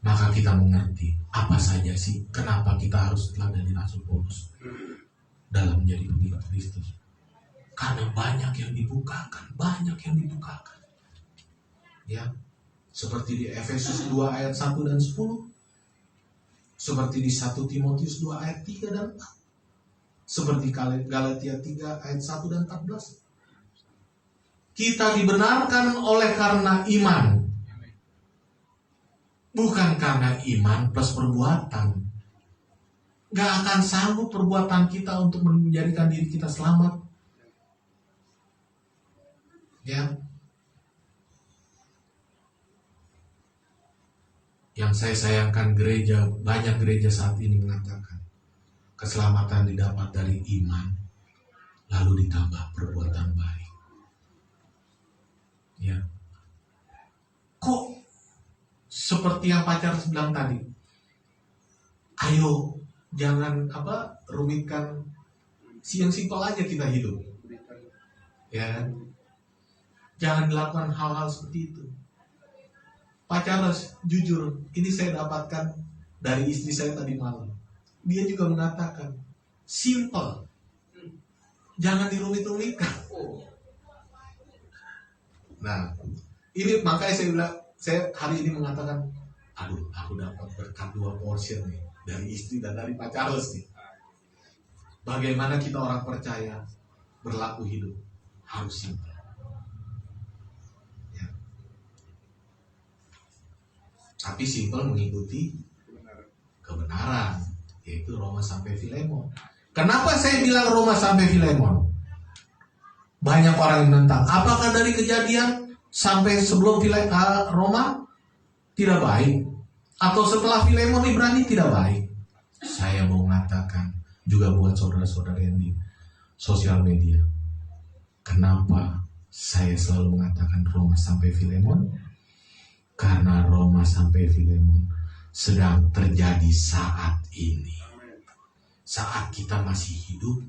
Maka kita mengerti apa saja sih kenapa kita harus teladani Rasul Paulus dalam menjadi pengikut Kristus. Karena banyak yang dibukakan. Ya, seperti di Efesus 2 ayat 1 dan 10, seperti di 1 Timotius 2 ayat 3 dan 4, seperti Galatia 3 ayat 1 dan 14. Kita dibenarkan oleh karena iman, bukan karena iman plus perbuatan. Gak akan sanggup perbuatan kita untuk menjadikan diri kita selamat. Ya. Yang saya sayangkan gereja, banyak gereja saat ini mengatakan keselamatan didapat dari iman, lalu ditambah perbuatan baik. Ya. Kok seperti yang pacar bilang tadi? Ayo, jangan rumitkan, yang simpel aja kita hidup. Ya kan? Jangan dilakukan hal-hal seperti itu. Pacar, jujur, ini saya dapatkan dari istri saya tadi malam. Dia juga mengatakan, simple, jangan dirumit-rumitkan. Nah, ini makanya saya hari ini mengatakan, aduh, aku dapat berkat 2 portion nih, dari istri dan dari Pak Charles nih. Bagaimana kita orang percaya berlaku hidup harus simple. Ya. Tapi simple mengikuti kebenaran, yaitu Roma sampai Filemon. Kenapa saya bilang Roma sampai Filemon? Banyak orang yang menentang. Apakah dari Kejadian sampai sebelum Roma tidak baik? Atau setelah Filemon Ibrani tidak baik? Saya mau mengatakan juga buat saudara-saudara yang di sosial media. Kenapa saya selalu mengatakan Roma sampai Filemon? Karena Roma sampai Filemon sedang terjadi saat ini. Saat kita masih hidup,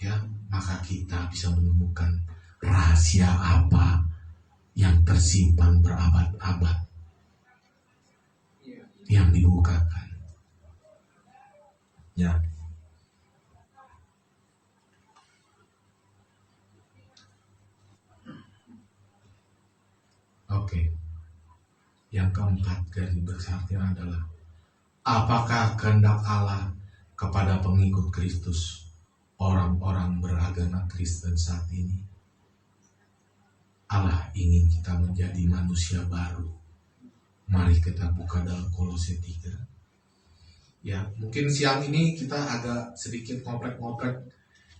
ya, maka kita bisa menemukan rahasia apa yang tersimpan berabad-abad yang dibukakan. Ya. Oke. Yang keempat garis besarnya adalah apakah kehendak Allah kepada pengikut Kristus, orang-orang beragama Kristen saat ini? Allah ingin kita menjadi manusia baru. Mari kita buka dalam Kolose 3. Ya, mungkin siang ini kita agak sedikit ngoprek-ngoprek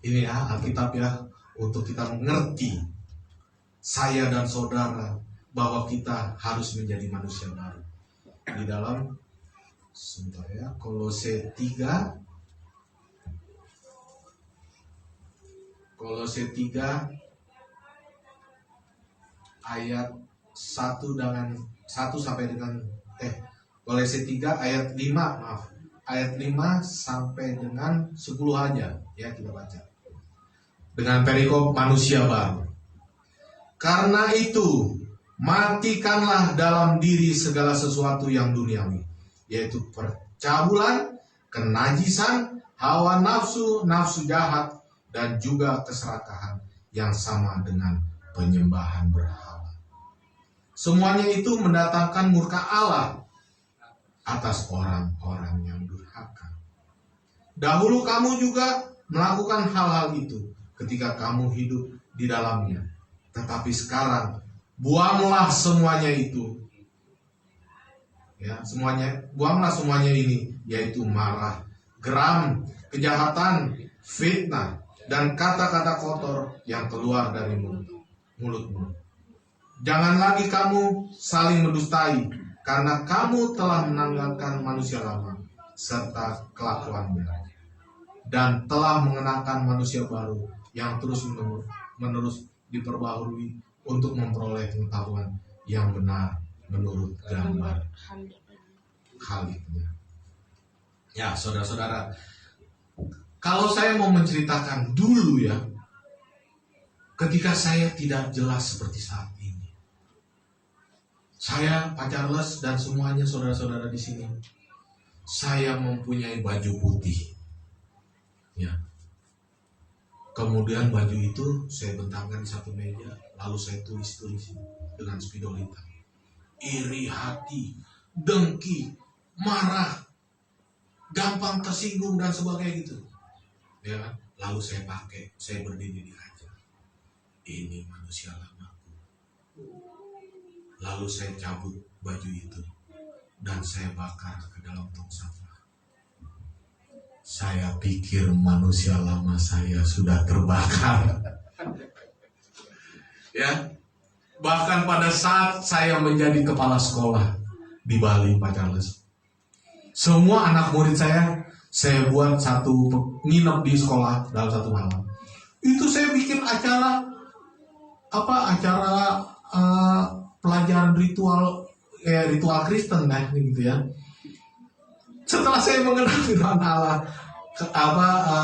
ini ya, Alkitab ya, untuk kita mengerti, saya dan saudara, bahwa kita harus menjadi manusia baru. Di dalam sebentar ya, Kolose 3 ayat 1 sampai dengan Kolose 3 ayat 5, maaf. Ayat 5 sampai dengan 10 aja ya kita baca. Dengan perikop manusia baru. Karena itu, matikanlah dalam diri segala sesuatu yang duniawi, yaitu percabulan, kenajisan, hawa nafsu, nafsu jahat, dan juga keserakahan yang sama dengan penyembahan berhala. Semuanya itu mendatangkan murka Allah atas orang-orang yang durhaka. Dahulu kamu juga melakukan hal-hal itu ketika kamu hidup di dalamnya. Tetapi sekarang buanglah semuanya itu. Ya, buanglah semuanya ini, yaitu marah, geram, kejahatan, fitnah, dan kata-kata kotor yang keluar dari mulutmu. Jangan lagi kamu saling mendustai, karena kamu telah menanggalkan manusia lama serta kelakuannya, dan telah mengenakan manusia baru yang terus-menerus diperbaharui untuk memperoleh pengetahuan yang benar menurut gambar Khaliknya. Ya, saudara-saudara, kalau saya mau menceritakan dulu ya, ketika saya tidak jelas seperti saat ini, saya, Pak Charles dan semuanya saudara-saudara di sini, saya mempunyai baju putih, ya. Kemudian baju itu saya bentangkan di satu meja, lalu saya tulis dengan spidol hitam. Iri hati, dengki, marah, gampang tersinggung dan sebagainya gitu. Ya kan? Lalu saya berdiri di kaca. Ini manusia lamaku. Lalu saya cabut baju itu dan saya bakar ke dalam tong sampah. Saya pikir manusia lama saya sudah terbakar. Ya. Bahkan pada saat saya menjadi kepala sekolah di Bali, Pak Charles, semua anak murid saya buat nginep di sekolah dalam satu malam. Itu saya bikin acara pelajaran ritual Kristen gitu ya. Setelah saya mengenal firman Allah,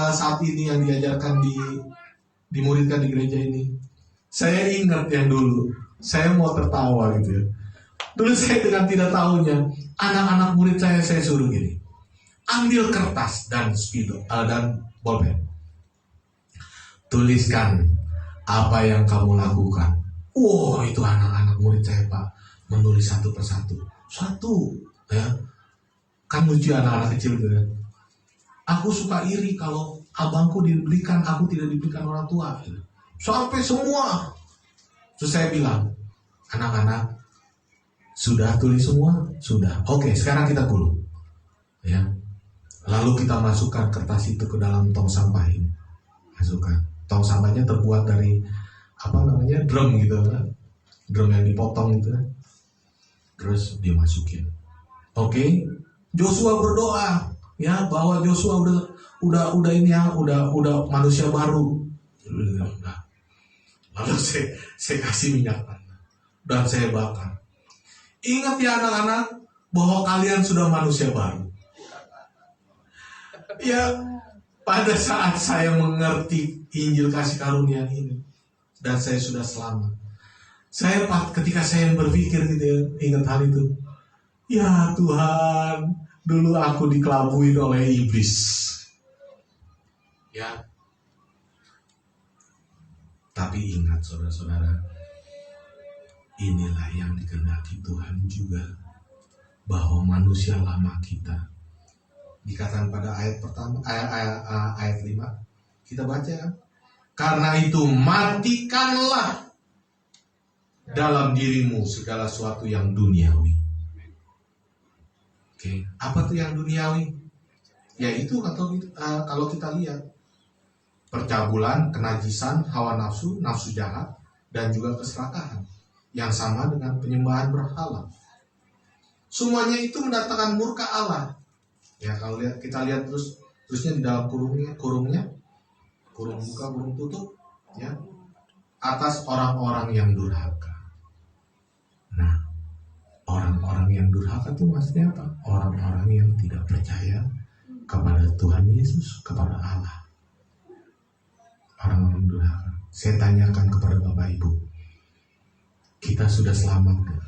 saat ini yang diajarkan dimuridkan di gereja ini, saya ingat yang dulu. Saya mau tertawa gitu ya. Dulu saya dengan tidak tahunya, anak-anak murid saya suruh gini, ambil kertas dan spidol dan bolpen, tuliskan apa yang kamu lakukan. Wow, itu anak-anak murid saya, Pak, menulis satu persatu, ya. Kan lucu anak-anak kecil gitu kan. Aku suka iri kalau abangku dibelikan, aku tidak dibelikan orang tua. Sampai semua. Terus saya bilang, anak-anak, sudah tulis semua? Sudah. Oke, sekarang kita gulung. Ya. Lalu kita masukkan kertas itu ke dalam tong sampah ini. Masukkan. Tong sampahnya terbuat dari drum gitu kan. Drum yang dipotong gitu kan. Terus dimasukin. Oke. Joshua berdoa ya bahwa Joshua udah manusia baru. Lalu saya kasih minyak tanah dan saya bakar. Ingat ya anak-anak bahwa kalian sudah manusia baru. Ya, pada saat saya mengerti Injil kasih karunia ini dan saya sudah selamat, ketika saya berpikir gitu ya, ingat hal itu. Ya Tuhan, dulu aku dikelabuin oleh iblis. Ya. Tapi ingat saudara-saudara, inilah yang dikehendaki Tuhan juga, bahwa manusia lama kita, dikatakan pada ayat pertama, ayat 5, kita baca kan? Karena itu matikanlah dalam dirimu segala sesuatu yang duniawi. Oke, apa tuh yang duniawi? Ya itu kalau kita lihat, percabulan, kenajisan, hawa nafsu, nafsu jahat, dan juga keserakahan yang sama dengan penyembahan berhala. Semuanya itu mendatangkan murka Allah. Ya kalau kita lihat terusnya di dalam kurung buka, kurung tutup, ya, atas orang-orang yang durhaka. Orang-orang yang durhaka itu maksudnya apa? Orang-orang yang tidak percaya kepada Tuhan Yesus, kepada Allah. Orang-orang durhaka. Saya tanyakan kepada Bapak Ibu, kita sudah selamat kan?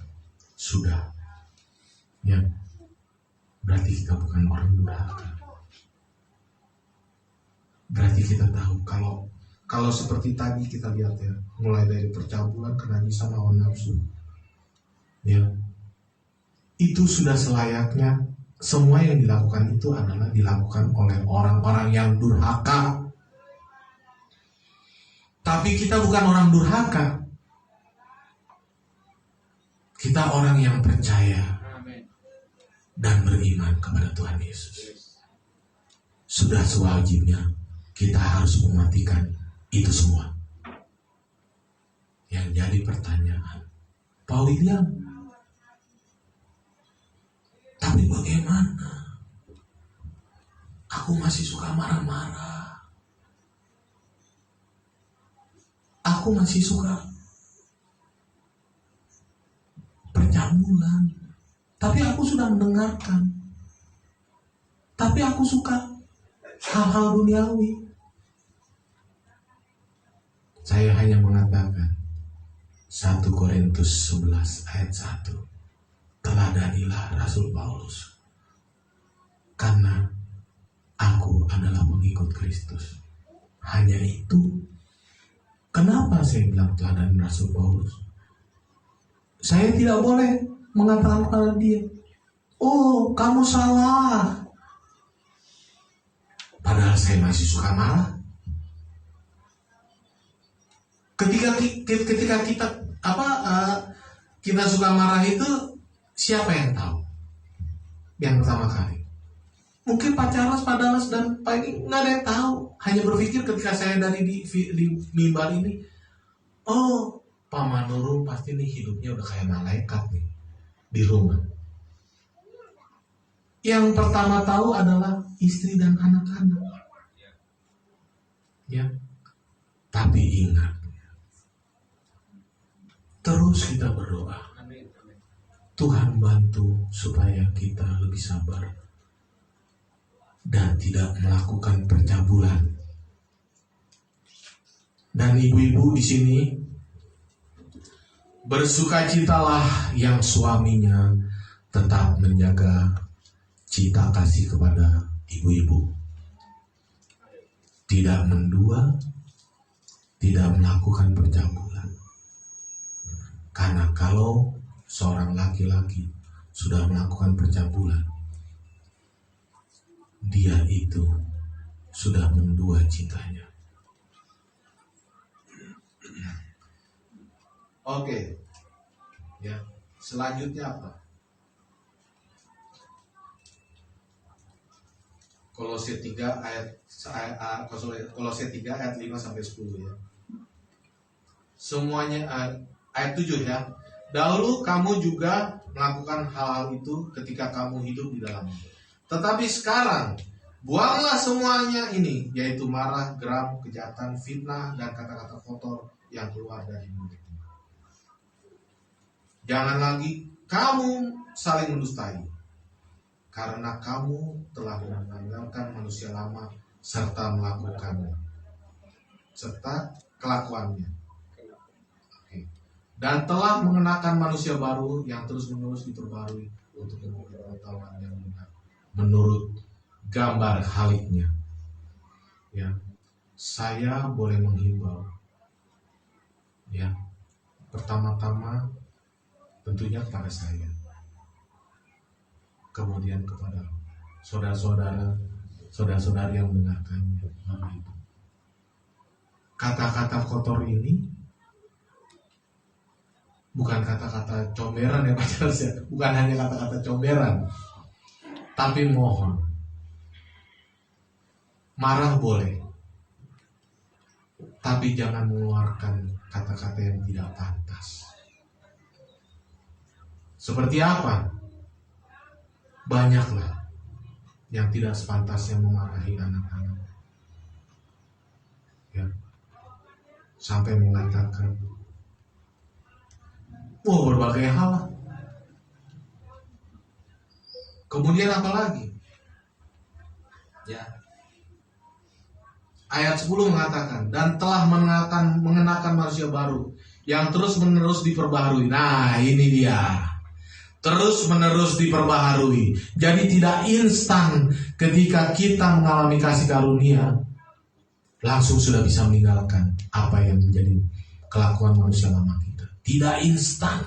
Sudah. Ya. Berarti kita bukan orang durhaka. Berarti kita tahu kalau seperti tadi kita lihat ya, mulai dari percabulan, kenajisan, hawa nafsu. Ya. Itu sudah selayaknya semua yang dilakukan itu adalah dilakukan oleh orang-orang yang durhaka. Tapi kita bukan orang durhaka. Kita orang yang percaya dan beriman kepada Tuhan Yesus. Sudah sewajibnya kita harus mematikan itu semua. Yang jadi pertanyaan, Pak William, tapi bagaimana? Aku masih suka marah-marah. Aku masih suka percabulan. Tapi aku sudah mendengarkan. Tapi aku suka hal-hal duniawi. Saya hanya mengatakan 1 Korintus 11 ayat 1. Teladanilah Rasul Paulus, karena aku adalah pengikut Kristus. Hanya itu. Kenapa saya bilang teladan Rasul Paulus? Saya tidak boleh mengatakan kepada dia, oh kamu salah. Padahal saya masih suka marah. Ketika kita kita suka marah itu, siapa yang tahu? Yang pertama kali mungkin Pak Charles, Pak Dallas, dan Pak ini nggak ada yang tahu. Hanya berpikir ketika saya dari di mimbar ini, oh Pak Manurung pasti nih hidupnya udah kayak malaikat nih di rumah. Yang pertama tahu adalah istri dan anak-anak. Ya, tapi ingat, terus kita berdoa. Tuhan bantu supaya kita lebih sabar dan tidak melakukan percabulan. Dan ibu-ibu di sini, bersukacitalah yang suaminya tetap menjaga cita kasih kepada ibu-ibu. Tidak mendua, tidak melakukan percabulan. Karena kalau seorang laki-laki sudah melakukan percabulan, dia itu sudah mendua cintanya. Oke. Ya, selanjutnya apa? Kolose 3 ayat 5 sampai 10 ya. Semuanya ayat 7 ya. Dahulu kamu juga melakukan hal-hal itu ketika kamu hidup di dalamnya. Tetapi sekarang buanglah semuanya ini, yaitu marah, geram, kejahatan, fitnah, dan kata-kata kotor yang keluar dari mulutmu. Jangan lagi kamu saling mendustai, karena kamu telah menanggalkan manusia lama serta kelakuannya. Dan telah mengenakan manusia baru yang terus-menerus diperbarui untuk pengetahuan yang benar menurut gambar haliknya. Ya, saya boleh menghimbau. Ya, pertama-tama tentunya kepada saya, kemudian kepada saudara-saudari yang mendengarkannya. Kata-kata kotor ini bukan kata-kata comberan ya Pak Charles ya, bukan hanya kata-kata comberan, tapi mohon, marah boleh, tapi jangan mengeluarkan kata-kata yang tidak pantas. Seperti apa? Banyaklah yang tidak sepantasnya memarahi anak-anak, ya, sampai mengatakan berbagai hal. Kemudian apa lagi? Ya. Ayat 10 mengatakan, dan telah mengenakan manusia baru yang terus-menerus diperbaharui. Nah, ini dia. Terus-menerus diperbaharui. Jadi tidak instan ketika kita mengalami kasih karunia langsung sudah bisa meninggalkan apa yang menjadi kelakuan manusia lama kita. Tidak instan.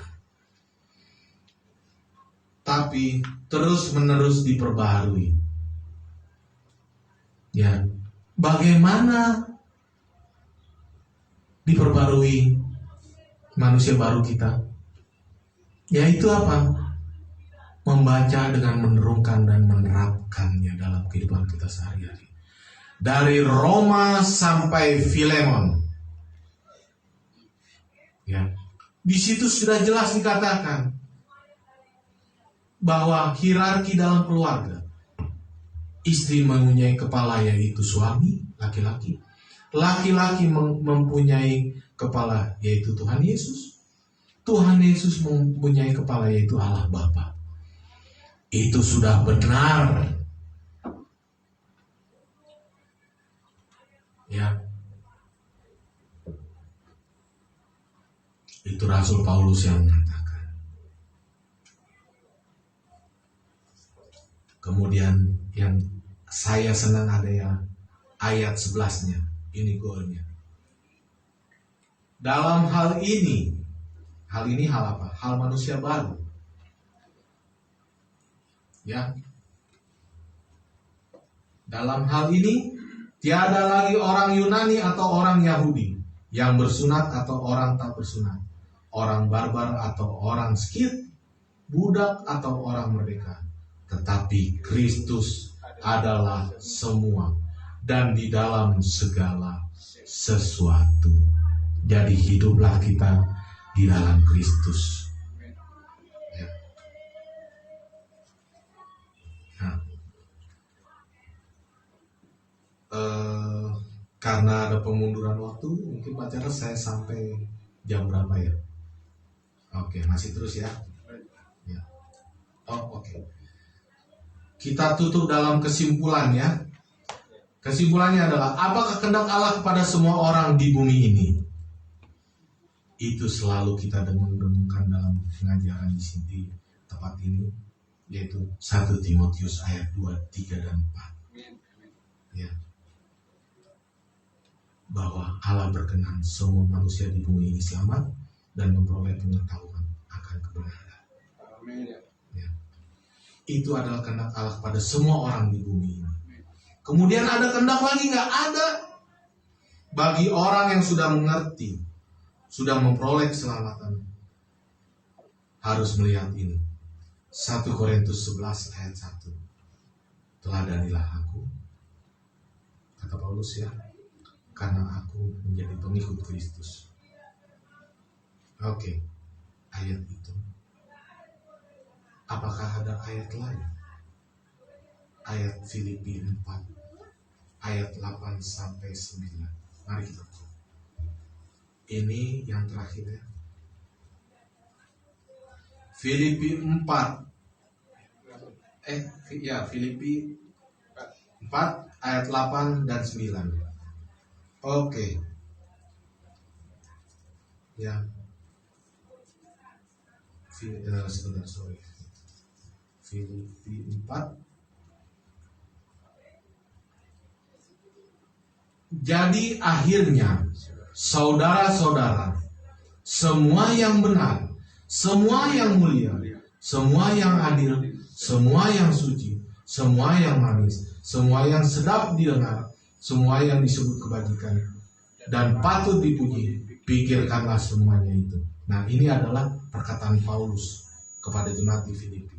Tapi terus-menerus diperbaharui. Ya. Bagaimana diperbarui manusia baru kita? Yaitu apa? Membaca dengan menerungkan dan menerapkannya dalam kehidupan kita sehari-hari. Dari Roma sampai Filemon. Ya. Di situ sudah jelas dikatakan bahwa hierarki dalam keluarga. Istri mempunyai kepala yaitu suami, laki-laki. Laki-laki mempunyai kepala yaitu Tuhan Yesus. Tuhan Yesus mempunyai kepala yaitu Allah Bapa. Itu sudah benar. Ya. Itu Rasul Paulus yang mengatakan. Kemudian yang saya senang ada ya ayat 11-nya. Ini goalnya. Dalam hal ini hal apa? Hal manusia baru. Ya. Dalam hal ini tiada lagi orang Yunani atau orang Yahudi, yang bersunat atau orang tak bersunat, orang barbar atau orang Skit, budak atau orang merdeka, tetapi Kristus adalah semua dan di dalam segala sesuatu. Jadi hiduplah kita di dalam Kristus. Ya. Nah, karena ada pemunduran waktu, mungkin Pak Charles saya sampai jam berapa ya? Oke, masih terus ya. Ya. Oh, oke. Kita tutup dalam kesimpulan ya. Kesimpulannya adalah, apakah kehendak Allah kepada semua orang di bumi ini? Itu selalu kita dengung-dengungkan dalam pengajaran di sini, tempat ini, yaitu 1 Timotius ayat 2, 3, dan 4. Ya. Bahwa Allah berkenan semua manusia di bumi ini selamat dan memperoleh pengetahuan akan kebenaran. Ya. Itu adalah kehendak Allah kepada semua orang di bumi ini. Kemudian ada kehendak lagi nggak? Ada. Bagi orang yang sudah mengerti, sudah memperoleh keselamatan, harus melihat ini. 1 Korintus 11 ayat 1. Teladanilah aku, kata Paulus ya, karena aku menjadi pengikut Kristus. Oke, ayat itu. Apakah ada ayat lain? Ayat Filipi 4, ayat 8 sampai 9. Mari kita lihat. Ini yang terakhir ya. Filipi 4. Filipi 4 ayat 8 dan 9. Oke. Ya. Filipi 4. Jadi akhirnya, saudara-saudara, semua yang benar, semua yang mulia, semua yang adil, semua yang suci, semua yang manis, semua yang sedap didengar, semua yang disebut kebajikan dan patut dipuji, pikirkanlah semuanya itu. Nah, ini adalah perkataan Paulus kepada jemaat di Filipi.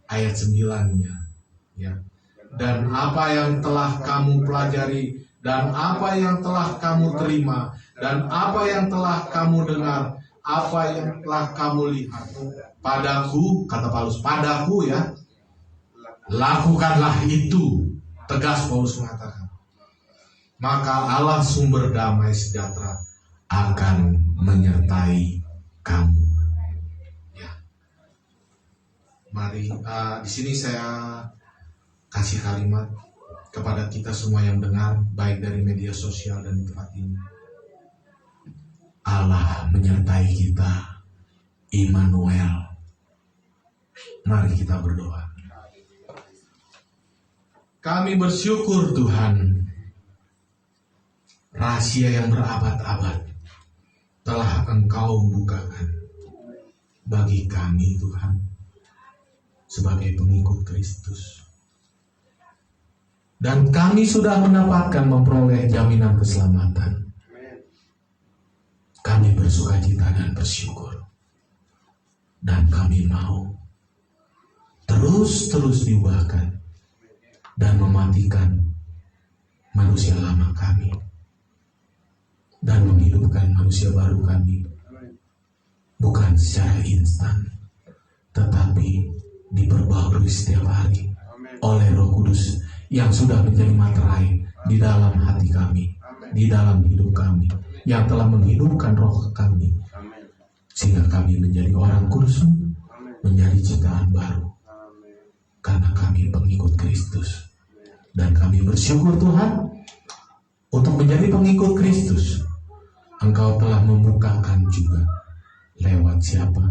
Ayat 9-nya, ya. Dan apa yang telah kamu pelajari, dan apa yang telah kamu terima, dan apa yang telah kamu dengar, apa yang telah kamu lihat padaku, kata Paulus, padaku ya, lakukanlah itu. Tegas Paulus mengatakan. Maka Allah sumber damai sejahtera akan menyertai kamu. Ya. Mari, di sini saya kasih kalimat kepada kita semua yang dengar, baik dari media sosial dan di tempat ini. Allah menyertai kita, Immanuel. Mari kita berdoa. Kami bersyukur Tuhan, rahasia yang berabad-abad telah Engkau bukakan bagi kami Tuhan sebagai pengikut Kristus. Dan kami sudah mendapatkan memperoleh jaminan keselamatan. Kami bersukacita dan bersyukur. Dan kami mau terus diubahkan dan mematikan manusia lama kami dan menghidupkan manusia baru kami, bukan secara instan, tetapi diperbarui setiap hari oleh Roh Kudus yang sudah menjadi materai di dalam hati kami, di dalam hidup kami, yang telah menghidupkan roh kami, sehingga kami menjadi orang kudus, menjadi ciptaan baru, karena kami pengikut Kristus. Dan kami bersyukur Tuhan, untuk menjadi pengikut Kristus Engkau telah membukakan juga lewat siapa?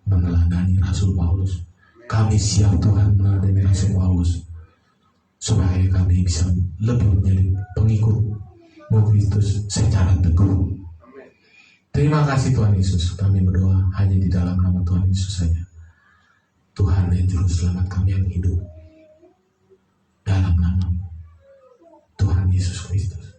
Meneladani Rasul Paulus. Kami siap Tuhan meneladani Rasul Paulus, supaya kami bisa lebih menjadi pengikut Kristus secara teguh. Terima kasih Tuhan Yesus. Kami berdoa hanya di dalam nama Tuhan Yesus saja, Tuhan dan Juru Selamat kami yang hidup. Dalam nama Tuhan Yesus Kristus.